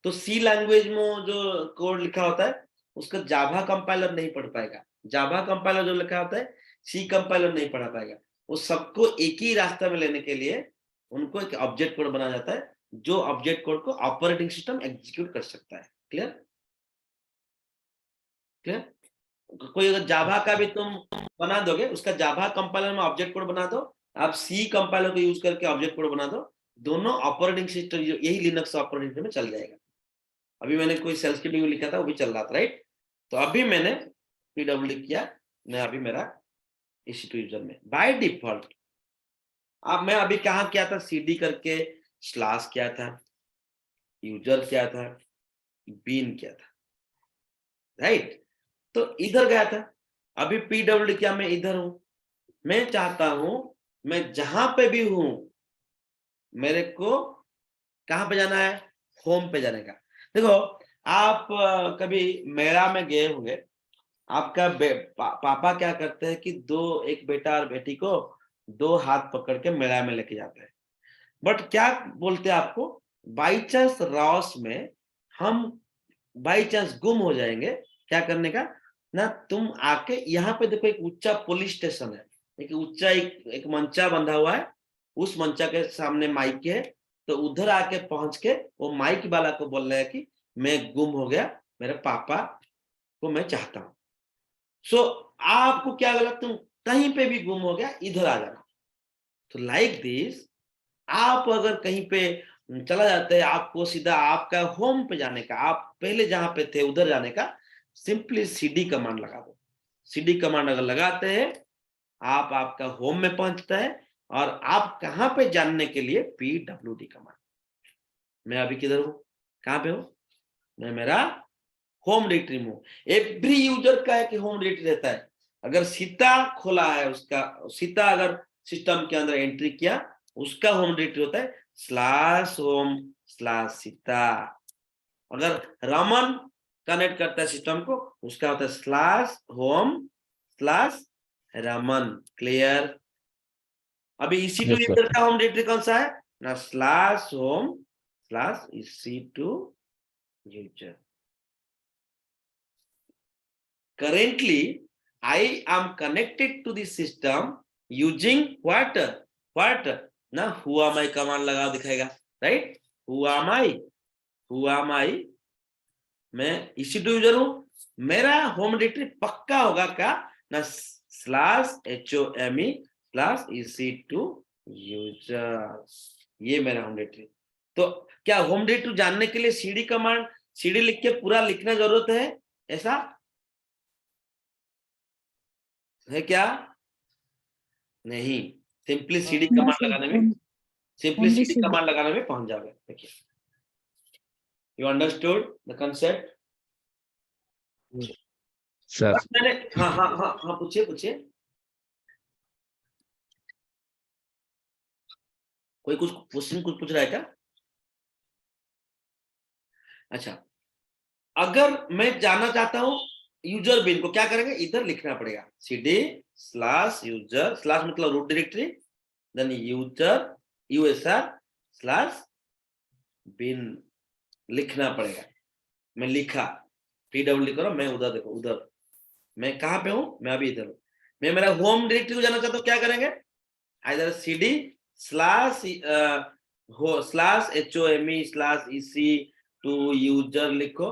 तो सी लैंग्वेज में जो कोड लिखा होता है उसका जावा कंपाइलर नहीं पढ़ पाएगा, जावा कंपाइलर जो लिखा होता है सी कंपाइलर नहीं पढ़ा पाएगा। वो सबको एक ही रास्ते में लेने के लिए उनको एक ऑब्जेक्ट कोड बनाया जाता है, जो ऑब्जेक्ट कोड को ऑपरेटिंग सिस्टम एग्जीक्यूट कर सकता है। क्लियर। क्लियर? कोई अगर जावा का भी तुम बना दोगे, उसका जावा कंपाइलर में ऑब्जेक्ट कोड बना दो, आप सी कंपाइलर को यूज करके ऑब्जेक्ट कोड बना दो, दोनों ऑपरेटिंग सिस्टम यही लिनक्स ऑपरेटिंग सिस्टम में चल जाएगा। अभी मैंने कोई सेल स्क्रिप्टिंग लिखा था, वो भी चल रहा था, राइट? तो अभी मैंने पीडब्ल्यू किया, मैं अभी मेरा EC2 यूजर में बाय डिफॉल्ट। अब मैं अभी कहाँ किया था, CD करके स्लैश किया था, यूजर किया था, बीन किया था, राइट? तो इधर गया था। अभी पीडब्ल्यू किया, मैं इधर हूं। मैं चाहता हूं मैं जहां पे भी हूं मेरे को कहां पे जाना है, होम पे जाने का। देखो आप कभी मेला में गए होंगे, आपका पापा क्या करते हैं कि एक बेटा और बेटी को 2 हाथ पकड़ के मेला में लेके जाते हैं। बट क्या बोलते हैं आपको, बाई चांस रॉस में हम बाई चांस गुम हो जाएंगे, क्या करने का ना, तुम आके यहाँ पे देखो, एक ऊंचा पुलिस स्टेशन है, एक ऊंचा एक मंचा बंधा हुआ है, उस मंचा के सामने माइक है, तो उधर आके पहुंच के वो माइक वाला को बोल रहा है कि मैं गुम हो गया, मेरे पापा को मैं चाहता हूं। सो आपको क्या लगा, तुम कहीं पे भी गुम हो गया, इधर आ जाना। तो लाइक दिस, आप अगर कहीं पे चला जाते हैं, आपको सीधा आपका होम पे जाने का, आप पहले जहां पे थे उधर जाने का, सिंपली CD कमांड लगा दो। CD कमांड अगर लगाते हैं, आप आपका होम में पहुंचता है, और आप कहां पे जानने के लिए PWD कमांड। मैं अभी किधर हूं, कहां पे हूं, मैं मेरा होम डायरेक्टरी में हूं। एवरी यूजर का है कि होम डायरेक्टरी रहता है। अगर सीता खोला है, उसका सीता अगर सिस्टम के अंदर एंट्री किया, उसका होम डायरेक्टरी होता है /home/सीता। अगर रमन कनेक्ट करता है सिस्टम को, उसका होता है /home/रमन। क्लियर? अभी EC2 Yes, sir. यूजर का होम डायरेक्टरी कौन सा है ना, /home/EC2 user. Currently, I am connected to the system using what ना who am I कमांड लगा दिखाएगा, राइट? who am I, मैं EC2 यूजर हूं, मेरा होम डायरेक्टरी पक्का होगा क्या ना, /home/EC2 यूजर, ये मेरा होम डायरेक्टरी। तो क्या होम डायरेक्टरी जानने के लिए CD कमांड, CD लिख के पूरा लिखना जरूरत है, ऐसा है क्या? नहीं, simply CD No, command sir. लगाने में, simply only CD CD. Command लगाने में पहुंच जाओगे। देखिए, you understood the concept? Sir. मैंने हाँ हाँ हाँ हाँ, पूछिए पूछिए, कोई कुछ क्वेश्चन कुछ पूछ रहा है क्या? अच्छा, अगर मैं जानना चाहता हूं यूजर बिन को, क्या करेंगे, इधर लिखना पड़ेगा CD/user, स्लैश मतलब root directory, then user USR/bin लिखना पड़ेगा। मैं लिखा, PWD करो, मैं उधर देखो, उधर मैं कहां पे हूं, मैं अभी इधर हूं। मैं मेरा होम डायरेक्टरी को जाना चाहता हूं, क्या करेंगे, इधर CD/home/EC2 यूजर लिखो,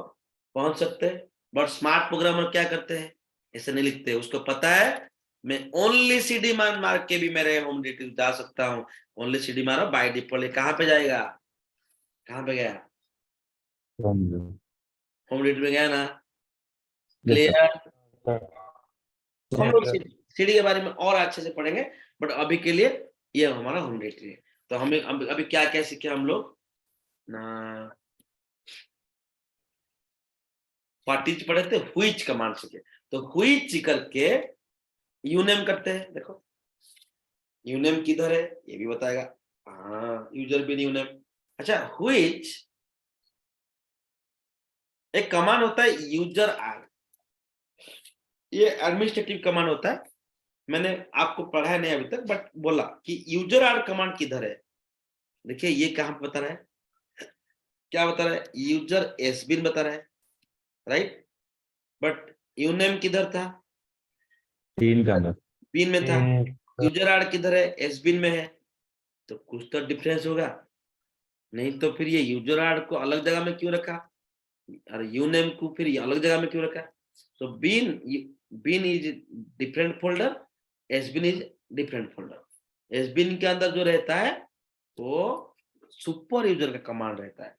पहुंच सकते हैं। बट स्मार्ट प्रोग्रामर क्या करते हैं, ऐसे नहीं लिखते, उसको पता है मैं ओनली CD मार के भी मेरे होम डायरेक्टरी जा सकता हूं। ओनली CD मारो, बाय डिफॉल्ट कहां पे जाएगा, कहां पे गया, होम डायरेक्टरी में गया ना। Yes, sir. क्लियर? हम लोग CD के बारे में और अच्छे से पढ़ेंगे, बट अभी के लिए ये हमारा होम डायरेक्टरी है। तो हमें अभी क्या क्या सीखे हम लोग ना, व्हाट पढ़े थे, व्हिच कमांड सीखे। तो व्हिच करके यूनेम करते हैं, देखो यूनेम किधर है ये भी बताएगा, हाँ यूजर बिन यूनेम। अच्छा, व्हिच एक कमांड होता है यूजर आर, ये एडमिनिस्ट्रेटिव कमांड होता है, मैंने आपको पढ़ाया नहीं अभी तक, बट बोला कि यूजर आर कमांड किधर है। देखिए ये कहां बता रहा है, क्या बता रहा है, यूजर एसबिन बता रहा है, राइट? बट यूनेम किधर था, 3 का अंदर। बिन में था। यूजर आर किधर है, एसबिन में है। तो कुछ तो डिफरेंस होगा, नहीं तो फिर ये यूजर आर को अलग जगह में क्यों रखा, और यूनेम को फिर अलग जगह में क्यों रखा। So bin is different folder, sbin is different folder. sbin के अंदर जो रहता है वो सुपर यूजर का कमांड रहता है,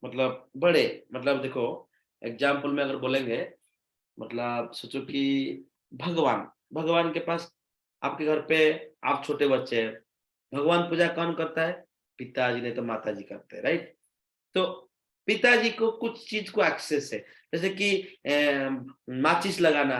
मतलब बड़े, मतलब देखो एग्जाम्पल में अगर बोलेंगे, मतलब सोचो कि भगवान के पास आपके घर पे आप छोटे बच्चे हैं, भगवान पूजा कौन करता है? पिताजी नहीं तो माताजी करते हैं, राइट? तो पिताजी को कुछ चीज को एक्सेस है, जैसे कि माचिस लगाना,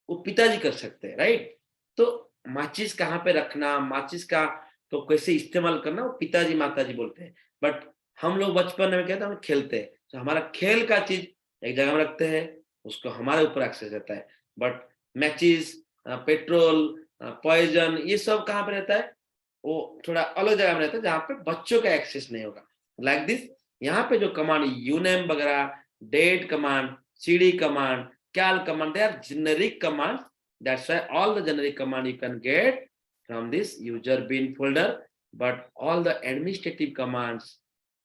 वो पिताजी कर सकते हैं, राइट? तो माचिस कहाँ पे रखना, माचिस का तो कैसे इस्तेमाल करना, वो पिताजी माताजी बोलते हैं। बट हम लोग बचपन में क्या था, हम खेलते हैं, तो हमारा खेल का चीज एक जगह में रखते हैं, उसको हमारे ऊपर एक्सेस रहता है। बट मैचिस, पेट्रोल, पॉइजन, ये सब कहाँ पे रहता है? वो थोड़ा अलग जगह में रहता है, जहाँ पे बच्चों का एक्सेस नहीं होगा। लाइक दिस, यहाँ पे जो कमांड यूनेम वगैरह, date command, cd command, cal command, they are generic commands. That's why all the generic command you can get from this user bin folder, but all the administrative commands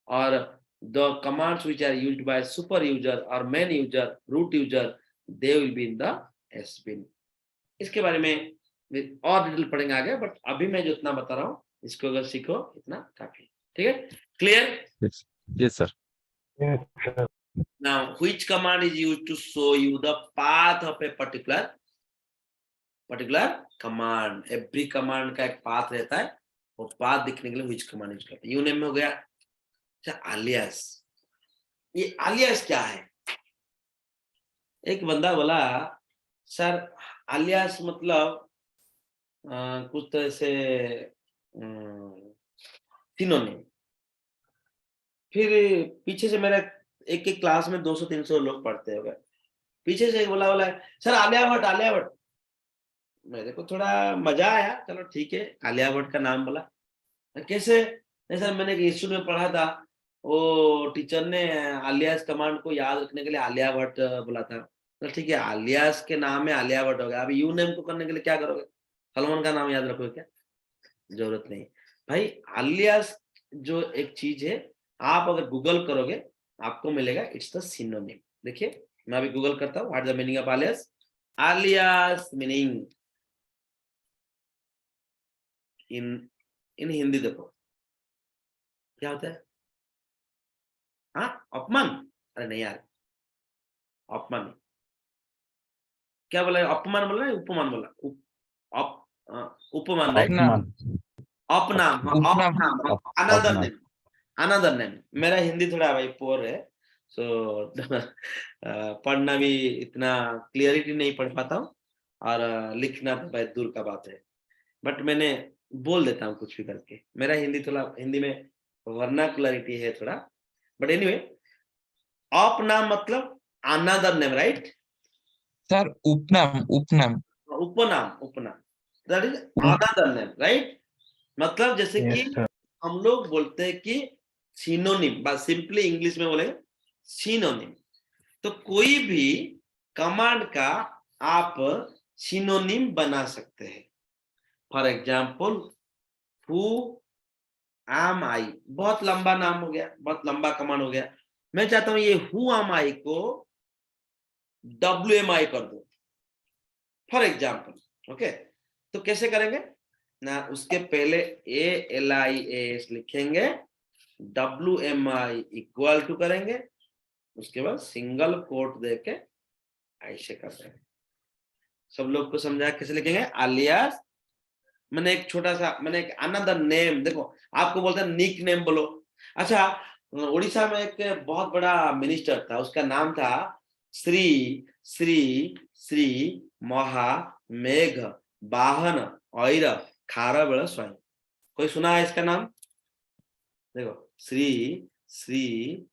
or the commands which are used by super user or main user, root user, they will be in the sbin. इसके बारे में और detail पढ़ेंगे आगे, but अभी मैं जो इतना बता रहा हूँ इसको अगर सीखो इतना काफी, ठीक है? Clear? Yes, sir. Now, which command is used to show you the path of a particular command? Every command का एक path रहता है, वो path दिखने के लिए which command यूज करते हैं। यूनेम में हो गया। अच्छा, alias, ये alias क्या है? एक बंदा बोला सर alias मतलब कुछ तरह से सिनोनिम। फिर पीछे से मेरा एक क्लास में 200-300 लोग पढ़ते हो, पीछे से बोला सर आलिया भट्ट। मेरे को थोड़ा मजा आया, चलो ठीक है, आलिया भट्ट का नाम बोला। कैसे? सर मैंने एक इंस्टीट्यूट में पढ़ा था, वो टीचर ने आलियास कमांड को याद रखने के लिए आलिया भट्ट बोला था। तो ठीक है, आलियास के नाम में आलिया भट्ट हो गया। अभी यू नेम को करने के लिए क्या करोगे? सलमान का नाम याद रखोगे क्या? जरूरत नहीं भाई। आलियास जो एक चीज है, आप अगर गूगल करोगे आपको मिलेगा, इट्स द सिनोनिम। देखिए मैं अभी गूगल करता हूँ, what is the meaning of आलियास। आलियास meaning in Hindi देखो क्या होता है? हाँ, अपमान। अरे नहीं यार, अपमान नहीं, क्या बोला? अपमान बोला, उपमान बोला, उपमान, राइट? अपनाम, another name. मेरा हिंदी थोड़ा भाई पोर है, सो पढ़ना भी इतना क्लियरिटी नहीं पढ़ पाता हूँ, और लिखना तो भाई दूर का बात है, बट मैंने बोल देता हूँ कुछ भी करके। मेरा हिंदी में वर्नाकुलरिटी है थोड़ा, बट एनीवे, अपनाम मतलब अनदर नेम, राइट सर? उपनाम उपनाम, that is another name, right? मतलब जैसे कि हम लोग बोलते हैं कि सिनोनिम, बस सिंपली इंग्लिश में बोलेंगे सिनोनिम। तो कोई भी कमांड का आप सिनोनिम बना सकते हैं। फॉर एग्जाम्पल, हु एम आई, बहुत लंबा नाम हो गया, बहुत लंबा कमांड हो गया। मैं चाहता हूं ये हु एम आई को WMI कर दो, फॉर एग्जाम्पल। ओके, तो कैसे करेंगे ना? उसके पहले ALIAS लिखेंगे, WMI इक्वल टू करेंगे, उसके बाद सिंगल कोट देके ऐसे करते हैं। सब लोग को समझा कैसे लिखेंगे? आलियास मैंने एक छोटा सा, मैंने एक अनदर नेम, देखो आपको बोलते हैं निक नेम बोलो। अच्छा, उड़ीसा में एक बहुत बड़ा मिनिस्टर था, उसका नाम था श्री महामेघ वाहन ऐर खारवेल स्वयं। कोई सुना है इसका नाम? देखो श्री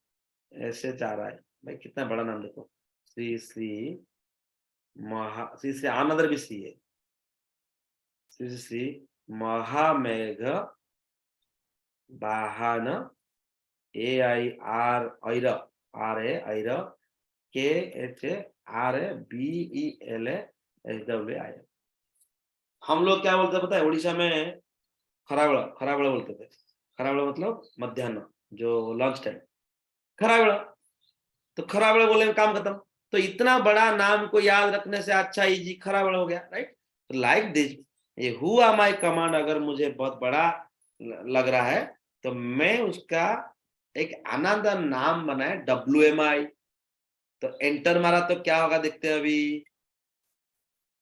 ऐसे जा रहा है भाई, कितना बड़ा नाम देखो, श्री अनदर भी श्री है, श्री महामेघ वाहन AIR ऐर KHARBELASWI। हम लोग क्या बोलते हैं पता है? उड़ीसा में खराबड़ा बोलते थे। खराबड़ा मतलब मध्याह्न, जो लंच टाइम, खराबड़ा। तो खराबड़ा बोले काम खत्म। तो इतना बड़ा नाम को याद रखने से अच्छा इजी खड़ा बड़ा हो गया, राइट। लाइक दिस, ये हु आम आई कमांड अगर मुझे बहुत बड़ा लग रहा है तो मैं उसका एक अनदर नाम बनाए WMI। तो एंटर मारा तो क्या होगा देखते हैं अभी,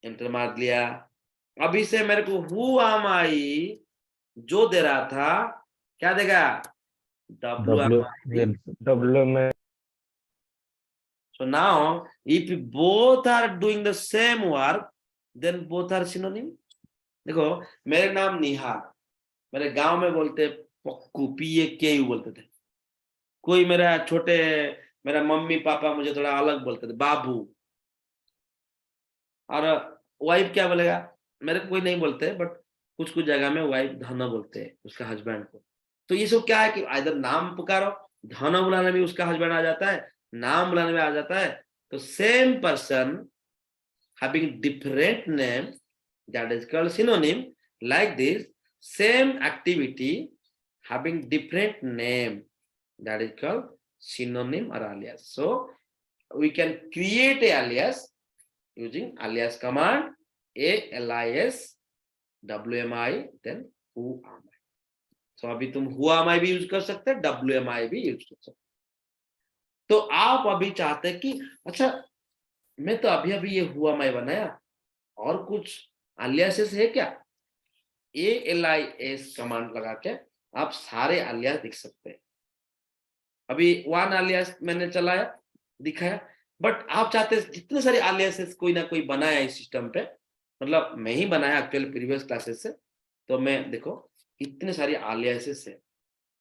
एंटर मार दिया। अभी से मेरे को हु आम आई जो दे रहा था क्या देगा, WMI। WMI So now, if both are doing the same work, then both are synonym. देखो मेरे नाम निहार, मेरे गांव में बोलते पक्कू, PAKU बोलते थे। कोई मेरा मम्मी पापा मुझे थोड़ा अलग बोलते थे, बाबू। और वाइफ क्या बोलेगा, मेरे को कोई नहीं बोलते, बट कुछ कुछ जगह में वाइफ धन बोलते हैं उसका हस्बैंड को। तो ये सब क्या है कि इधर नाम पुकारो, धन बुलाने में उसका हस्बैंड आ जाता है, नाम बुलाने में आ जाता है। तो same person having different name, that is called synonym. Like this, same activity having different name, that is called synonym or alias. So we can create a alias using alias command, ALIAS WMI, then who am I. So अभी तुम who am I भी use कर सकते हैं, WMI भी use कर सकते हैं। तो आप अभी चाहते हैं कि अच्छा मैं तो अभी अभी ये हुआ मैं बनाया, और कुछ अलियासेस है क्या, ALIAS कमांड लगा के आप सारे अलियास दिख सकते हैं। अभी वन अलियास मैंने चलाया दिखाया, बट आप चाहते हैं जितने सारे अलियासेस कोई ना कोई बनाया इस सिस्टम पे, मतलब मैं ही बनाया एक्चुअल प्रीवियस क्लासेस से। तो मैं देखो इतने सारे अलियासेस है,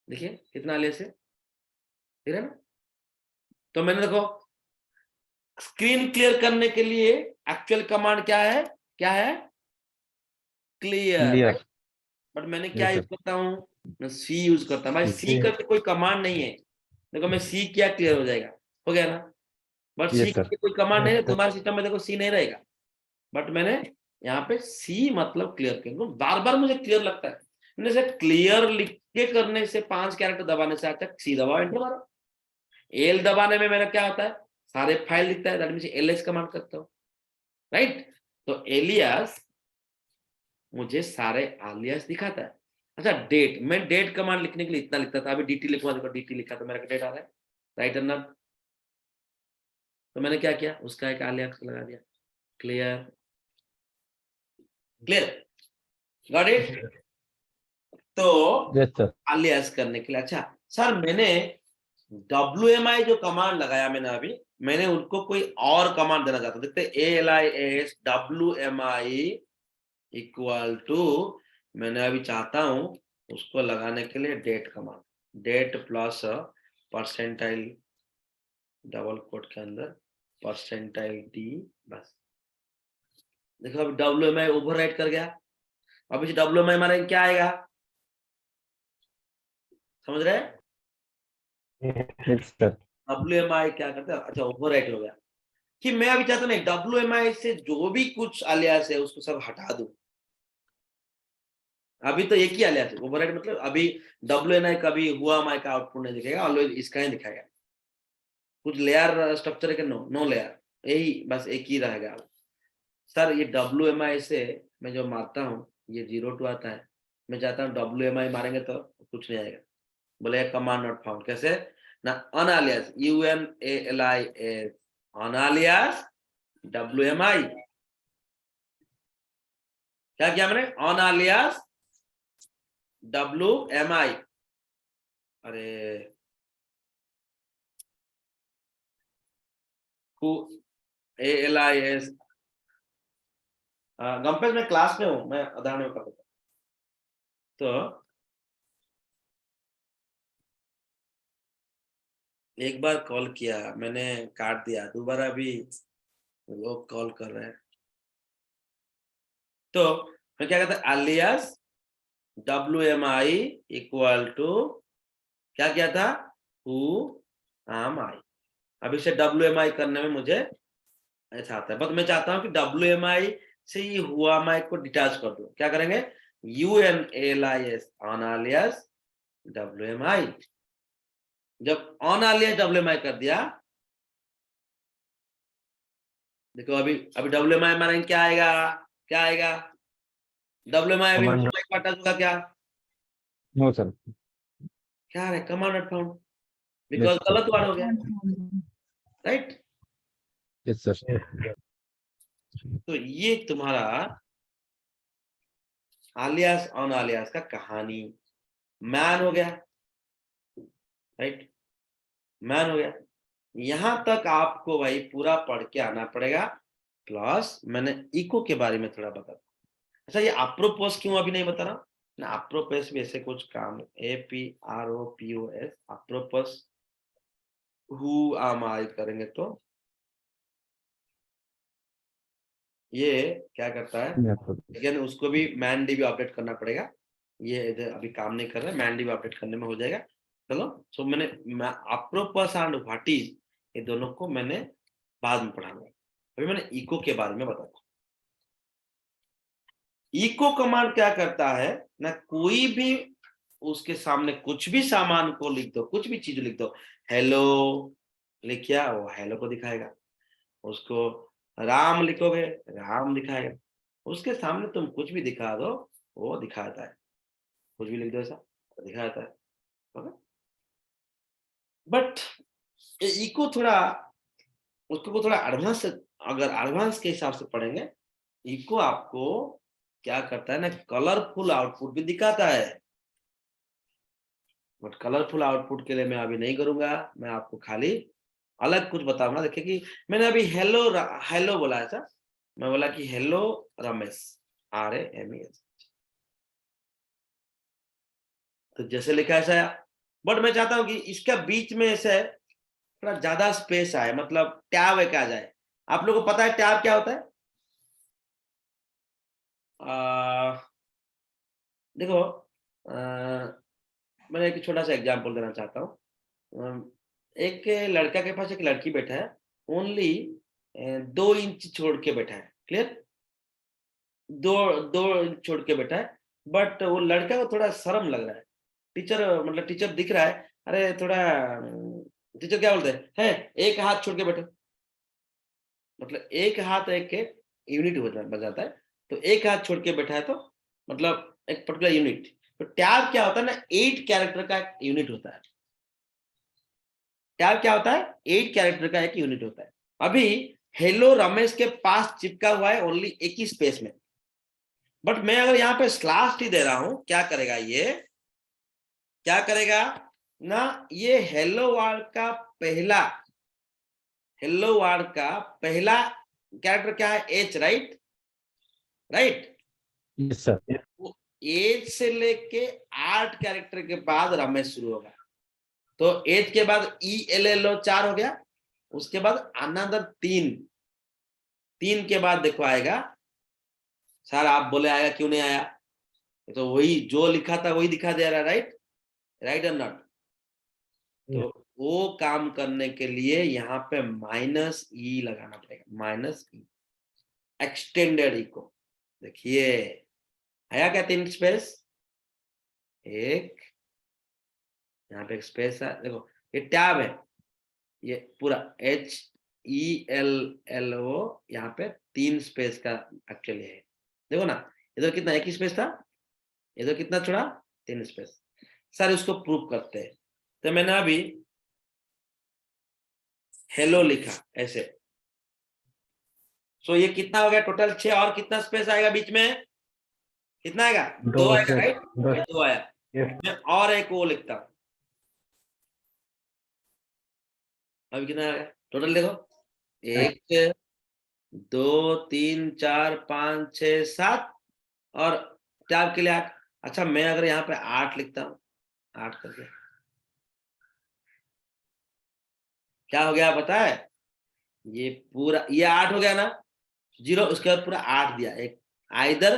देखिए कितना अलियास है, ठीक है ना। तो मैंने देखो स्क्रीन क्लियर करने के लिए एक्चुअल कमांड क्या है, क्लियर। बट मैंने क्या Yes, यूज sir. करता हूँ, मैं सी यूज करता हूँ भाई। सी Okay. करके कोई कमांड नहीं है, देखो मैं सी किया क्लियर हो जाएगा, हो गया ना। But see Yes, sir. करके कोई कमांड नहीं है, Yes, sir. तुम्हारे सिस्टम में देखो सी नहीं रहेगा। बट मैंने यहाँ पे सी मतलब क्लियर कर, बार बार मुझे क्लियर लगता है, मैंने से क्लियर लिख के करने से 5 कैरेक्टर दबाने से अच्छा सी दबाओ, एंटर मारो। एल दबाने में मेरा क्या होता है, सारे फाइल लिखता है, दैट मींस एलएस कमांड करता हूँ, राइट। तो एलियास मुझे सारे आलियास दिखाता है। अच्छा डेट, मैं डेट कमांड लिखने के लिए इतना लिखता था, अभी DT लिखूंगा, देखो DT लिखा तो मेरा डेट आ रहा है, राइट और नॉट। तो मैंने क्या किया, उसका एक आलियास लगा दिया, क्लियर, गॉट इट। तो Yes, sir. आलियास करने के लिए, अच्छा सर मैंने WMI जो कमांड लगाया मैंने अभी, मैंने उनको कोई और कमांड देना चाहता हूँ, देखते ALIAS WMI इक्वल टू, मैंने अभी चाहता हूं उसको लगाने के लिए date command, date plus percentile double quote के अंदर परसेंटाइल D, बस देखो अभी WMI ओवरराइट कर गया। अब इस WMI मारे क्या आएगा, समझ रहे हैं, Yes, sir. WMI क्या करता है, अच्छा ओवरराइट हो गया। कि मैं अभी चाहता नहीं WMI से जो भी कुछ अलियास है उसको सब हटा दूं। अभी तो एक ही अलियास है ओवरराइट, मतलब अभी WMI कभी हुआ माई का आउटपुट नहीं दिखेगा, ऑलवेज इसका ही दिखाएगा। कुछ लेयर स्ट्रक्चर के नो लेयर, यही बस एक ही रहेगा। सर ये WMI से मैं जो मारता हूँ ये 0 2 आता है, मैं चाहता हूँ WMI मारेंगे तो कुछ नहीं आएगा, बोले कमांड नॉट फाउंड। कैसे ना, अनअलियास UNALIAS अनअलियास WMI, क्या किया मैंने, अनअलियास WMI। अरे ALIAS गंपेश मैं क्लास में हूँ, मैं उदाहरण में करता हूँ। तो एक बार कॉल किया मैंने, काट दिया, दोबारा भी लोग कॉल कर रहे हैं। तो मैं क्या कहता है, अलियास WMI इक्वल टू क्या किया था, हु आम आई। अब इसे WMI करने में मुझे ऐसा आता है, बट मैं चाहता हूं कि WMI से ये हुआ माई को डिटैच कर दो। क्या करेंगे, UNALIAS अनअलियास WMI। जब अनअलियास WMI कर दिया देखो अभी अभी WMI मारेंगे क्या आएगा, क्या आएगा? WMI अभी Command. एक बार टच होगा क्या? No, sir. क्या है? Command not found, Yes, because sir. गलत वर्ड हो गया, राइट? Yes, sir. तो ये तुम्हारा आलियास ऑन आलियास का कहानी मैन हो गया, राइट? मैन हो गया। यहां तक आपको भाई पूरा पढ़ के आना पड़ेगा, प्लस मैंने इको के बारे में थोड़ा बता। अच्छा, ये अप्रोपोस क्यों अभी नहीं बता रहा ना? अप्रोपोस भी ऐसे कुछ काम, APROPOS, अप्रोपोस हु आम आई करेंगे तो ये क्या करता है, Yes, sir. लेकिन उसको भी मैन डी भी अपडेट करना पड़ेगा। ये इधर अभी काम नहीं कर रहा है, मैन डी भी अपडेट करने में हो जाएगा। चलो, सो मैंने अप्रोपोस एंड व्हाट इज, ये दोनों को मैंने बाद में पढ़ाऊंगा। अभी मैंने इको के बारे में बताया। इको कमांड क्या करता है ना, कोई भी उसके सामने कुछ भी सामान को लिख दो, कुछ भी चीज लिख दो, हेलो लिखिया वो हेलो को दिखाएगा। उसको राम लिखोगे राम दिखाएगा। उसके सामने तुम कुछ भी दिखा दो वो दिखाता है, कुछ भी लिख दो ऐसा तो दिखाता है। बट इको थोड़ा, उसको थोड़ा एडवांस, अगर एडवांस के हिसाब से पढ़ेंगे, इको आपको क्या करता है ना, कलरफुल आउटपुट भी दिखाता है। बट कलरफुल आउटपुट के लिए मैं अभी नहीं करूंगा, मैं आपको खाली अलग कुछ बताऊंगा। देखिए कि मैंने अभी हेलो हेलो बोला है सर, मैं बोला कि हेलो रमेश, RAMES, तो जैसे लिखा है ऐसा। बट मैं चाहता हूं कि इसका बीच में ऐसे थोड़ा ज्यादा स्पेस आए, मतलब टैब एक आ जाए। आप लोगों को पता है टैब क्या होता है? देखो, मैं एक छोटा सा एग्जांपल देना चाहता हूँ। एक लड़का के पास एक लड़की बैठा है, ओनली 2 इंच छोड़ के बैठा है, क्लियर? 2 इंच छोड़ के बैठा है। बट वो लड़का को थोड़ा शर्म लग रहा है। टीचर, मतलब टीचर दिख रहा है, अरे थोड़ा, टीचर क्या बोलते हैं, एक हाथ छोड़ के बैठो, मतलब एक हाथ एक के यूनिट बन जाता है। तो एक हाथ छोड़ के बैठा है तो मतलब एक पर्टिकुलर यूनिट। तो टैब क्या होता है ना, 8 कैरेक्टर का एक यूनिट होता है। टैब क्या होता है? 8 कैरेक्टर का एक यूनिट होता है। अभी हेलो रमेश के पास चिपका हुआ है ओनली एक ही स्पेस में। बट मैं अगर यहाँ पे स्लैश टी दे रहा हूं, क्या करेगा ये, क्या करेगा ना, ये हेलो वर्ड का पहला, हेलो वर्ड का पहला कैरेक्टर क्या है? H, right? Right? Yes, sir. वो H से लेके 8 कैरेक्टर के बाद रमेश शुरू होगा। तो H के बाद ELLO 4 हो गया, उसके बाद अनदर 3 के बाद देखो आएगा, सर आप बोले आएगा, क्यों नहीं आया? तो वही जो लिखा था वही दिखा दे रहा है, राइट? राइट और नॉट? तो वो काम करने के लिए यहाँ पे -E लगाना पड़ेगा, -E, एक्सटेंडेड इको। देखिए आया क्या 3 स्पेस, एक यहाँ पे एक स्पेस है, देखो ये टैब है, ये पूरा HELLO, यहाँ पे 3 स्पेस का एक्चुअली है। देखो ना, इधर कितना, एक ही स्पेस था, इधर कितना छोड़ा, 3 स्पेस। सर इसको प्रूव करते हैं। तो मैंने अभी हेलो लिखा ऐसे, सो ये कितना हो गया टोटल? 6, और कितना स्पेस आएगा बीच में? कितना आएगा? 2 आएगा, राइट? ये 2 आया। Yes. मैं और एक वो लिखता हूँ, अभी कितना आएगा टोटल? देखो 1 2 3 4 5 6 7, और टैब के लिए 8। अच्छा, मैं अगर यहाँ पे 8 लिखता हूँ, 8 करके क्या हो गया पता है? ये पूरा ये 8 हो गया ना, 0, उसके बाद पूरा 8 दिया। एक आइदर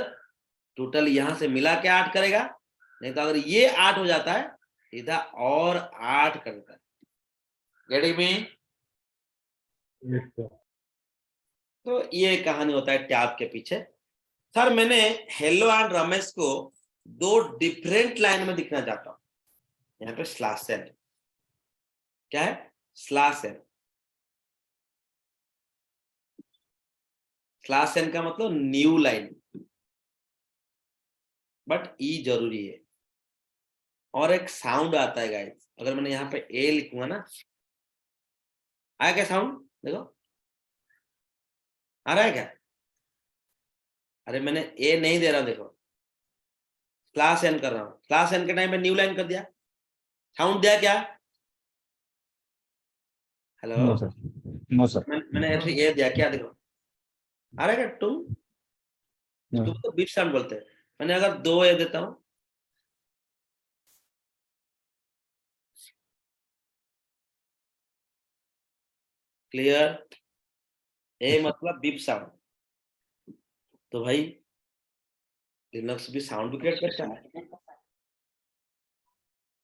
टोटल यहाँ से मिला के 8 करेगा, नहीं तो अगर ये 8 हो जाता है सीधा और 8 करता है। Getting me? Yes, sir. तो ये कहानी होता है टैब के पीछे। सर मैंने हेलो एंड रमेश को 2 डिफरेंट लाइन में दिखना चाहता हूँ। यहाँ पे स्लैश एन, क्या है? Slash N. स्लैश एन का मतलब न्यू लाइन, बट ई जरूरी है। और एक साउंड आता है गाइस, अगर मैंने यहाँ पे ए लिखूंगा ना, आया क्या साउंड? देखो आ रहा है क्या? अरे मैंने ए नहीं दे रहा हूं, देखो स्लैश एन कर रहा हूं, स्लैश एन के टाइम में न्यू लाइन कर दिया, साउंड दिया क्या? Hello, no sir, no sir, मैंने ऐसे ये दिया क्या? देखो आ रहा है क्या तुम? नो। तुम तो बीप साउंड बोलते हैं। मैंने अगर 2 ए देता हूं, क्लियर? ए Yes, sir. मतलब बीप साउंड, तो भाई लिनक्स भी साउंड क्रिएट करता है।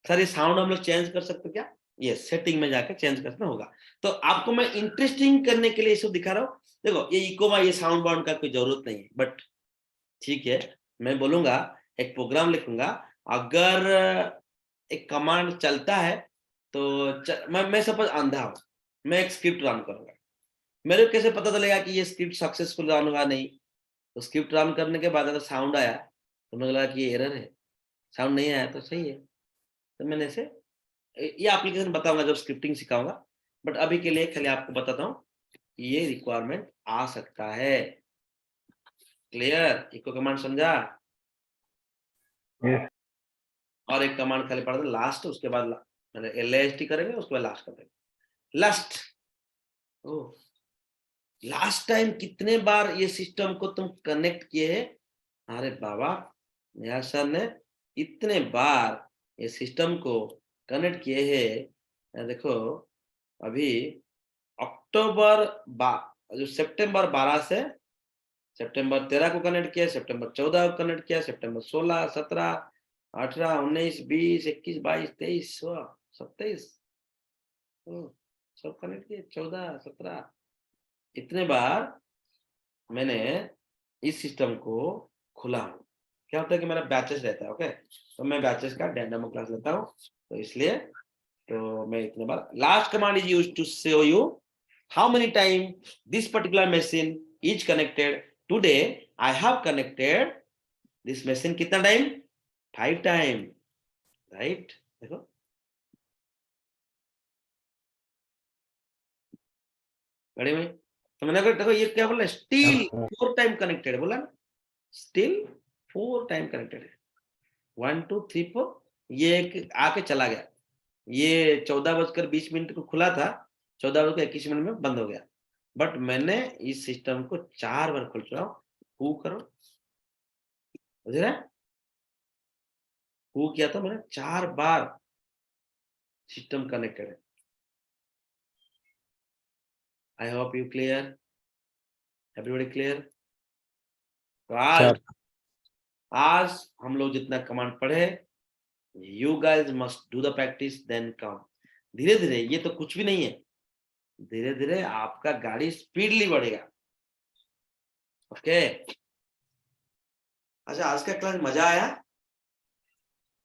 सर ये साउंड हम लोग चेंज कर सकते क्या? ये सेटिंग में जाकर चेंज करना होगा। तो आपको मैं इंटरेस्टिंग करने के लिए इसको दिखा रहा हूँ। देखो ये इको ये साउंड बाउंड का कोई जरूरत नहीं है, बट ठीक है, मैं बोलूंगा एक प्रोग्राम लिखूंगा, अगर एक कमांड चलता है तो मैं सपोज अंधा हूं, मैं एक स्क्रिप्ट रन करूंगा, मेरे को कैसे पता चलेगा कि ये स्क्रिप्ट सक्सेसफुल रन हुआ नहीं? तो स्क्रिप्ट रन करने के बाद अगर साउंड आया तो मुझे लगा कि ये एरर है, साउंड नहीं आया तो सही है। तो मैंने ऐसे ये एप्लीकेशन बताऊंगा जब स्क्रिप्टिंग सिखाऊंगा, बट अभी के लिए खाली आपको बताता हूँ कि ये रिक्वायरमेंट आ सकता है। क्लियर? इको कमांड समझा? Yes. और एक कमांड खाली पढ़ा था लास्ट, उसके बाद मैंने LAST करेंगे, उसके बाद लास्ट करेंगे। लास्ट, ओ लास्ट टाइम कितने बार ये सिस्टम को तुम कनेक्ट किए हैं? अरे बाबा, निहार सर ने इतने बार ये सिस्टम को कनेक्ट किए हैं। देखो अभी अक्टूबर जो सितंबर 12 से सितंबर 13 को कनेक्ट किया, सितंबर 14 को कनेक्ट किया, सितंबर 16, 17, 18, 19, 20, 21, 22, 23, 27 सब कनेक्ट किए, 14, 17, इतने बार मैंने इस सिस्टम को खुला हूं। क्या होता है कि मेरा बैचेस रहता है, ओके, तो मैं बैचेस का डेमो क्लास लेता हूं, तो इसलिए तो मैं इतने बार last command is used to show you how many time this particular machine is connected. Today I have connected this machine कितना टाइम? 5 time, right? देखो बड़े में, तो मैंने कहा देखो ये क्या बोला, स्टिल 4 टाइम कनेक्टेड बोला ना, स्टिल 4 टाइम कनेक्टेड है, 1 2 3 4, ये एक आके चला गया, ये 14:20 को खुला था, 14:21 में बंद हो गया, बट मैंने इस सिस्टम को 4 बार खोल चुका हूं। हु करो, समझ रहे? हु किया था मैंने 4 बार, सिस्टम कनेक्टेड है। I hope you clear, everybody clear? तो सर, आज हम लोग जितना कमांड पढ़े, you guys must do the practice then come. धीरे धीरे, ये तो कुछ भी नहीं है, धीरे धीरे आपका गाड़ी स्पीडली बढ़ेगा। ओके, अच्छा आज का क्लास मजा आया?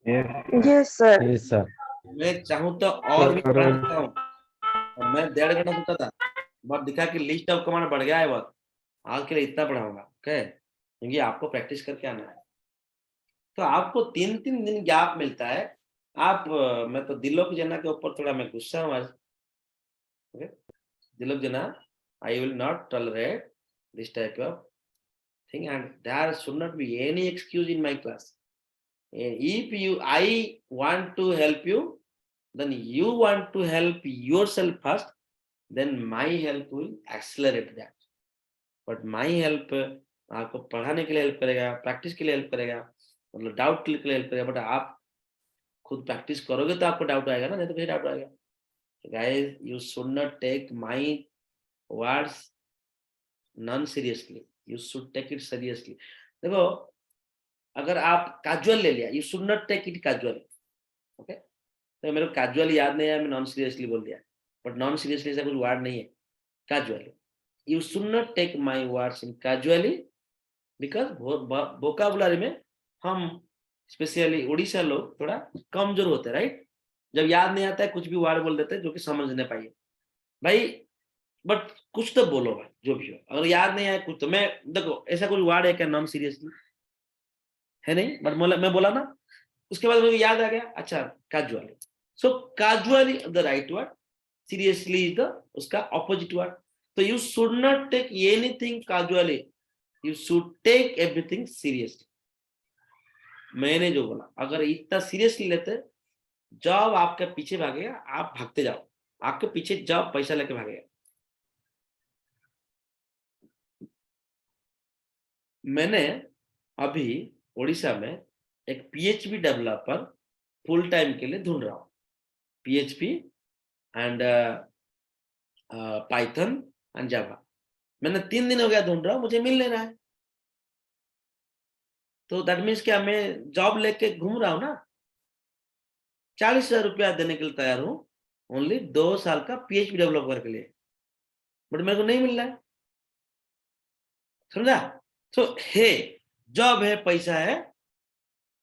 Yes. Yes, sir. Yes sir, मैं चाहूँ तो और भी पढ़ा सकता हूँ, और मैं 1.5 घंटा सोचा था, बट दिखा कि लिस्ट ऑफ कमांड बढ़ गया है बहुत, आज के लिए इतना पढ़ाऊंगा, ओके, क्योंकि आपको प्रैक्टिस करके आना है। तो आपको 3-3 दिन गैप मिलता है। आप मैं तो दिलोक जना के ऊपर थोड़ा मैं गुस्सा हूँ आज, ओके, दिलोक जना, I will not tolerate this type of thing, and there should not be any excuse in my class. If I want to help you, then you want to help yourself first, then my help will accelerate that. But my help आपको पढ़ाने के लिए help करेगा, practice के लिए help करेगा, मतलब doubt के लिए हेल्प करेगा, बट आप खुद प्रैक्टिस करोगे तो आपको डाउट आएगा ना, नहीं तो फिर डाउट आएगा। Guys, you should not take my words non seriously, you should take it seriously. देखो अगर आप कैजुअल ले लिया, you should not take it casual, okay, तो मेरे को कैजुअल याद नहीं आया, मैं नॉन सीरियसली बोल दिया, बट नॉन सीरियसली ऐसा कुछ वर्ड नहीं है, casually. You should not take my words in casually, because vocabulary में हम स्पेशली उड़ीसा लोग थोड़ा कमजोर होते हैं, राइट? जब याद नहीं आता है कुछ भी वर्ड बोल देते हैं जो कि समझ नहीं पाइए। भाई बट कुछ तो बोलो भाई, जो भी हो। अगर याद नहीं आया कुछ तो मैं देखो ऐसा कोई वर्ड है क्या नॉन सीरियसली है नहीं, बट मैं बोला ना, उसके बाद मुझे याद आ गया, अच्छा casually. So casually the right word, seriously is the उसका ऑपोजिट वर्ड। तो you should not take anything casually, you should take everything seriously. मैंने जो बोला, अगर इतना सीरियसली लेते, जॉब आपके पीछे भागेगा, आप भागते जाओ, आपके पीछे जॉब पैसा लेके भागेगा। मैंने अभी उड़ीसा में एक PHP डेवलपर फुल टाइम के लिए ढूंढ रहा हूँ, PHP एंड पाइथन एंड जावा। मैंने 3 दिन हो गया ढूंढ रहा हूँ, मुझे मिल नहीं रहा है। तो दैट मीन्स क्या, मैं जॉब लेके घूम रहा हूँ ना, 40,000 रुपया देने के लिए तैयार हूँ ओनली 2 साल का PHP डेवलपर के लिए, बट मेरे को नहीं मिल रहा है, समझा? तो है, जॉब है, पैसा है,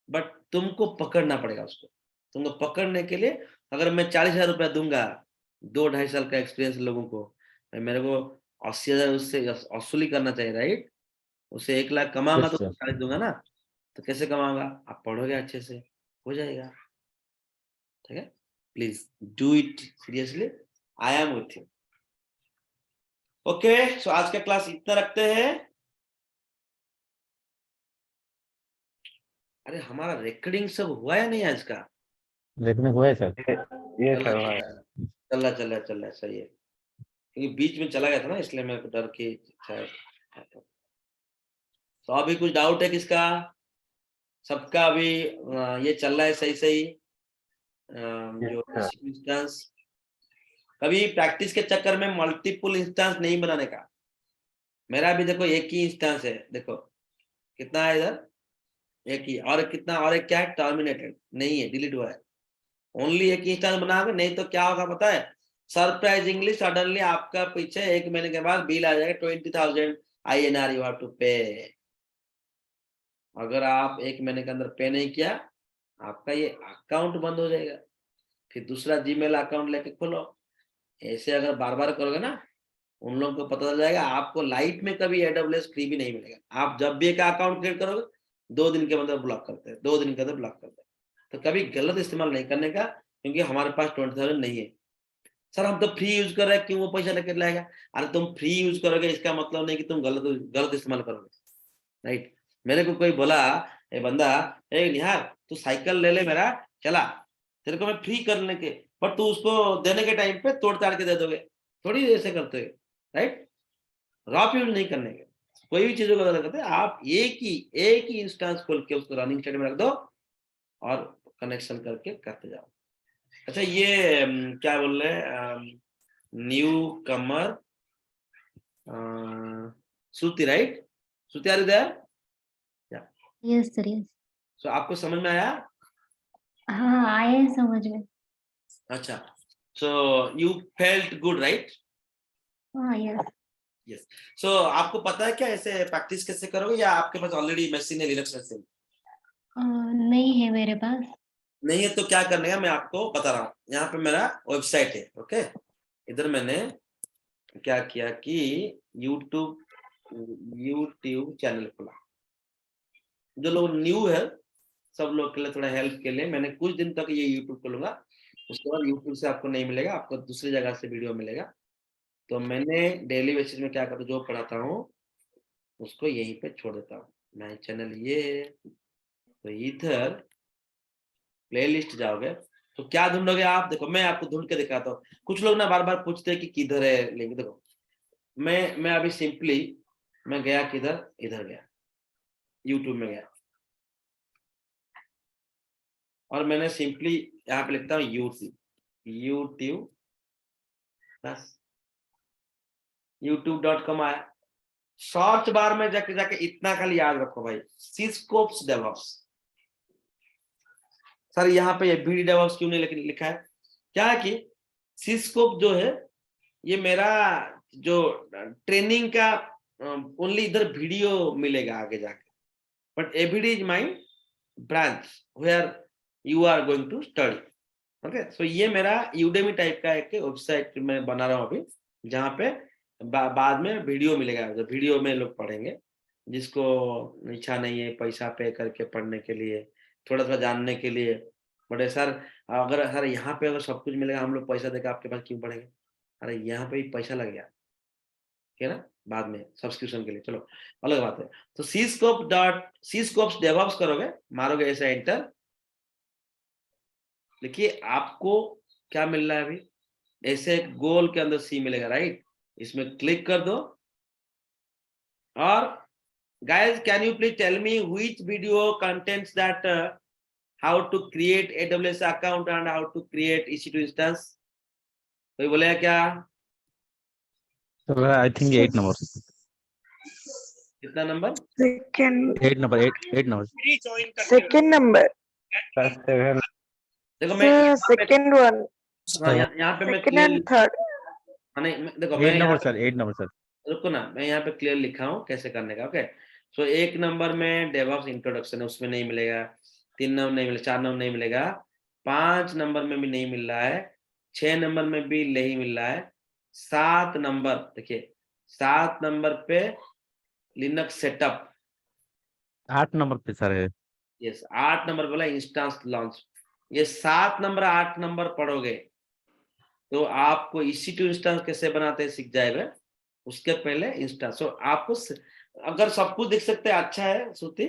बट तुमको पकड़ना पड़ेगा उसको। तुमको पकड़ने के लिए अगर मैं 40,000 रुपया दूंगा, 2-2.5 साल का एक्सपीरियंस लोगों को, मेरे को 80,000 उससे वसूली करना चाहिए, राइट? उसे 1 लाख कमाऊंगा यस तो सर। 40 दूंगा ना, तो कैसे कमाऊंगा? आप पढ़ोगे अच्छे से, हो जाएगा, ठीक है? Please do it seriously, I am with you. Okay, so आज का क्लास इतना रखते हैं। अरे हमारा रिकॉर्डिंग सब हुआ या नहीं आज का? देखने हुआ है सर। ये चला चल रहा है। चला सही है, क्योंकि बीच में चला गया था ना, इसलिए मेरे को डर के शायद। तो अभी कुछ डाउट है किसका? सबका अभी ये चल रहा है सही सही? जो Yes, इंस्टेंस, कभी प्रैक्टिस के चक्कर में मल्टीपल इंस्टेंस नहीं बनाने का। मेरा भी देखो एक ही इंस्टेंस है, देखो कितना है इधर, एक ही, और कितना, और एक क्या है, टर्मिनेटेड नहीं है, डिलीट हुआ है। ओनली एक इंस्टेंस बनाओगे, नहीं तो क्या होगा पता है? सरप्राइजिंगली सडनली आपका पीछे 1 महीने के बाद बिल आ जाएगा 20,000 INR यू हैव टू पे। अगर आप 1 महीने के अंदर पे नहीं किया, आपका ये अकाउंट बंद हो जाएगा, फिर दूसरा जीमेल अकाउंट लेके खोलो। ऐसे अगर बार बार करोगे ना, उन लोगों को पता चल जाएगा, आपको लाइफ में कभी AWS फ्री भी नहीं मिलेगा। आप जब भी एक अकाउंट क्रिएट करोगे, 2 दिन के अंदर ब्लॉक करते हैं, 2 दिन के अंदर ब्लॉक करते हैं। तो कभी गलत इस्तेमाल नहीं करने का, क्योंकि हमारे पास 20,000 नहीं है। सर हम तो फ्री यूज कर रहे हैं, क्यों वो पैसा लेकर लाएगा? अरे तुम फ्री यूज करोगे इसका मतलब नहीं कि तुम गलत इस्तेमाल करोगे, राइट? मेरे को कोई बोला, ए बंदा, ए निहार तू साइकिल ले ले मेरा, चला, तेरे को मैं फ्री करने के, पर तू उसको देने के टाइम पे तोड़ ताड़ के दे दोगे, थोड़ी ऐसे करते हो, राइट? रॉप यूज नहीं करने के, कोई भी चीजों को गलत करते हैं आप, एक ही इंस्टेंस खोल के उसको रनिंग स्टेट में रख दो और कनेक्शन करके करते जाओ। अच्छा ये क्या बोल रहे हैं, newcomer Shruti, right? Shruti are you there? Yes sir yes. So आपको समझ में आया? हाँ आए हैं समझ में। अच्छा, so you felt good, right? हाँ यस। यस। सो आपको पता है क्या ऐसे प्रैक्टिस कैसे करोगे, या आपके पास ऑलरेडी मशीन है, लिनक्स मशीन? नहीं है मेरे पास। नहीं है तो क्या करने का मैं आपको बता रहा हूँ। यहाँ पे मेरा वेबसाइट है, ओके? इधर मैंने क्या किया कि यूट्यूब चैनल खोला। जो लोग न्यू है, सब लोग के लिए थोड़ा हेल्प के लिए मैंने कुछ दिन तक ये यूट्यूब खोलूंगा, उसके बाद यूट्यूब से आपको नहीं मिलेगा, आपको दूसरी जगह से वीडियो मिलेगा। तो मैंने डेली बेसिस में क्या करता हूँ, जो पढ़ाता हूँ उसको यहीं पे छोड़ देता हूँ। मैं चैनल ये है, तो इधर प्लेलिस्ट जाओगे तो क्या ढूंढोगे आप? देखो मैं आपको ढूंढ के दिखाता हूँ। कुछ लोग ना बार बार पूछते हैं कि किधर है लिंक, देखो मैं अभी सिंपली मैं गया किधर, इधर गया, यूट्यूब में गया, और मैंने सिंपली यहाँ पे लिखता हूँ यूट्यूब बस, youtube.com आया। सर्च बार में जाके इतना खाली याद रखो भाई, सिस्कोप्स डेवॉप्स। सर यहाँ पे बीडी डेवॉप्स क्यों नहीं लिखा है? क्या है कि सिस्कोप जो है ये मेरा जो ट्रेनिंग का ओनली इधर वीडियो मिलेगा आगे जाके, but everyday is my branch where you are going to study, okay? So ये मेरा यूडेमी टाइप का एक वेबसाइट मैं बना रहा हूँ अभी, जहाँ पे बाद में वीडियो मिलेगा, जो वीडियो में लोग पढ़ेंगे, जिसको इच्छा नहीं है पैसा पे करके पढ़ने के लिए, थोड़ा सा जानने के लिए। बट सर अगर सर यहाँ पे अगर सब कुछ मिलेगा, हम लोग पैसा देकर आपके पास क्यों पढ़ेंगे? अरे यहाँ पे ही पैसा लग गया, ठीक है ना, बाद में सब्सक्रिप्शन के लिए। चलो अलग बात है। तो सी स्कोप्स डेवऑप्स करोगे, मारोगे ऐसे एंटर, देखिए आपको क्या मिल रहा है अभी, ऐसे एक गोल के अंदर सी मिलेगा, राइट? इसमें क्लिक कर दो। और guys, can you please tell me which video contains that how to create AWS account and how to create EC2 instance? कोई बोलेगा क्या? सर आई थिंक 8 नंबर, कितना number? Second, 8 number, 8 number. second number. देखो मैं Sir, second one. यहाँ पे मैं Second clear, and third. देखो 8 मैं यहाँ नंबर सर, 8 नंबर सर। रुको ना, मैं यहाँ पे क्लियर लिखा हूँ कैसे करने का। ओके, सो 1 नंबर में डेवऑप्स इंट्रोडक्शन है, उसमें नहीं मिलेगा। 3 नंबर नहीं मिलेगा, 4 नंबर नहीं मिलेगा, 5 नंबर में भी नहीं मिल रहा है, 6 नंबर में भी नहीं मिल रहा है, 7 नंबर देखिए, 7 नंबर पे लिनक्स सेटअप, 8 नंबर पे सर है। यस 8 नंबर बोला इंस्टेंस लॉन्च। ये 7 नंबर 8 नंबर पढ़ोगे तो आपको EC2 इंस्टेंस कैसे बनाते हैं सीख जाएगा। उसके पहले इंस्टेंस, आपको अगर सब कुछ देख सकते हैं, अच्छा है श्रुति,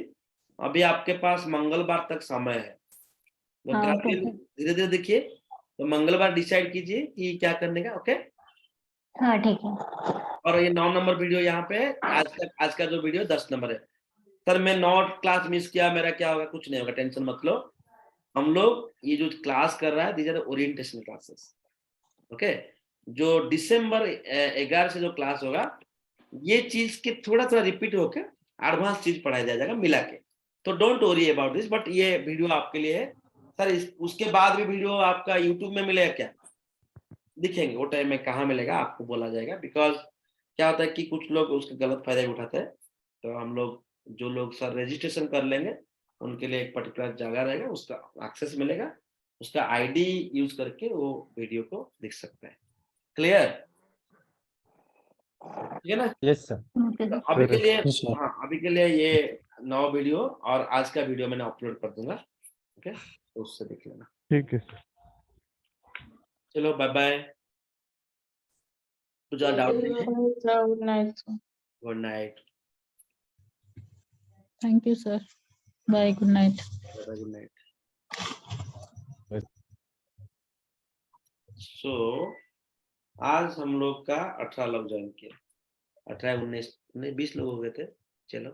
अभी आपके पास मंगलवार तक समय है, तो हाँ, धीरे धीरे देखिए, तो मंगलवार डिसाइड कीजिए कि क्या करने का। ओके, हाँ ठीक है। और ये 9 नंबर वीडियो यहाँ पे, आज का जो वीडियो 10 नंबर है। सर मैं 9 क्लास मिस किया, मेरा क्या होगा? कुछ नहीं होगा, टेंशन मत लो। हम लोग ये जो क्लास कर रहा है, these are orientation classes. Okay, जो दिसंबर 11 से जो क्लास होगा, ये चीज के थोड़ा थोड़ा रिपीट होकर एडवांस चीज पढ़ाया जाएगा मिला के। तो don't worry about this, but ये वीडियो आपके लिए है सर। उसके बाद भी वीडियो आपका यूट्यूब में मिलेगा क्या? दिखेंगे, वो टाइम में कहाँ मिलेगा आपको बोला जाएगा। बिकॉज क्या होता है कि कुछ लोग उसका गलत फायदा उठाते हैं, तो हम लोग जो लोग सर रजिस्ट्रेशन कर लेंगे उनके लिए एक पर्टिकुलर जगह रहेगा, उसका एक्सेस मिलेगा, उसका आईडी यूज करके वो वीडियो को देख सकते हैं। क्लियर? ठीक है ना? Yes sir. ओके तो सर। अभी के लिए, Yes, sir. हाँ अभी के लिए ये 9 वीडियो और आज का वीडियो मैंने अपलोड कर दूंगा। ओके, तो उससे देख लेना। ठीक है सर। चलो बाय बाय, कुछ डाउट नहीं है? Good night, sir. Good night, Thank you, sir. Bye. Good night. Good night. Yes. सो आज हम लोग का 18 लोग ज्वाइन किए, 18 19 20 लोग हो गए थे। चलो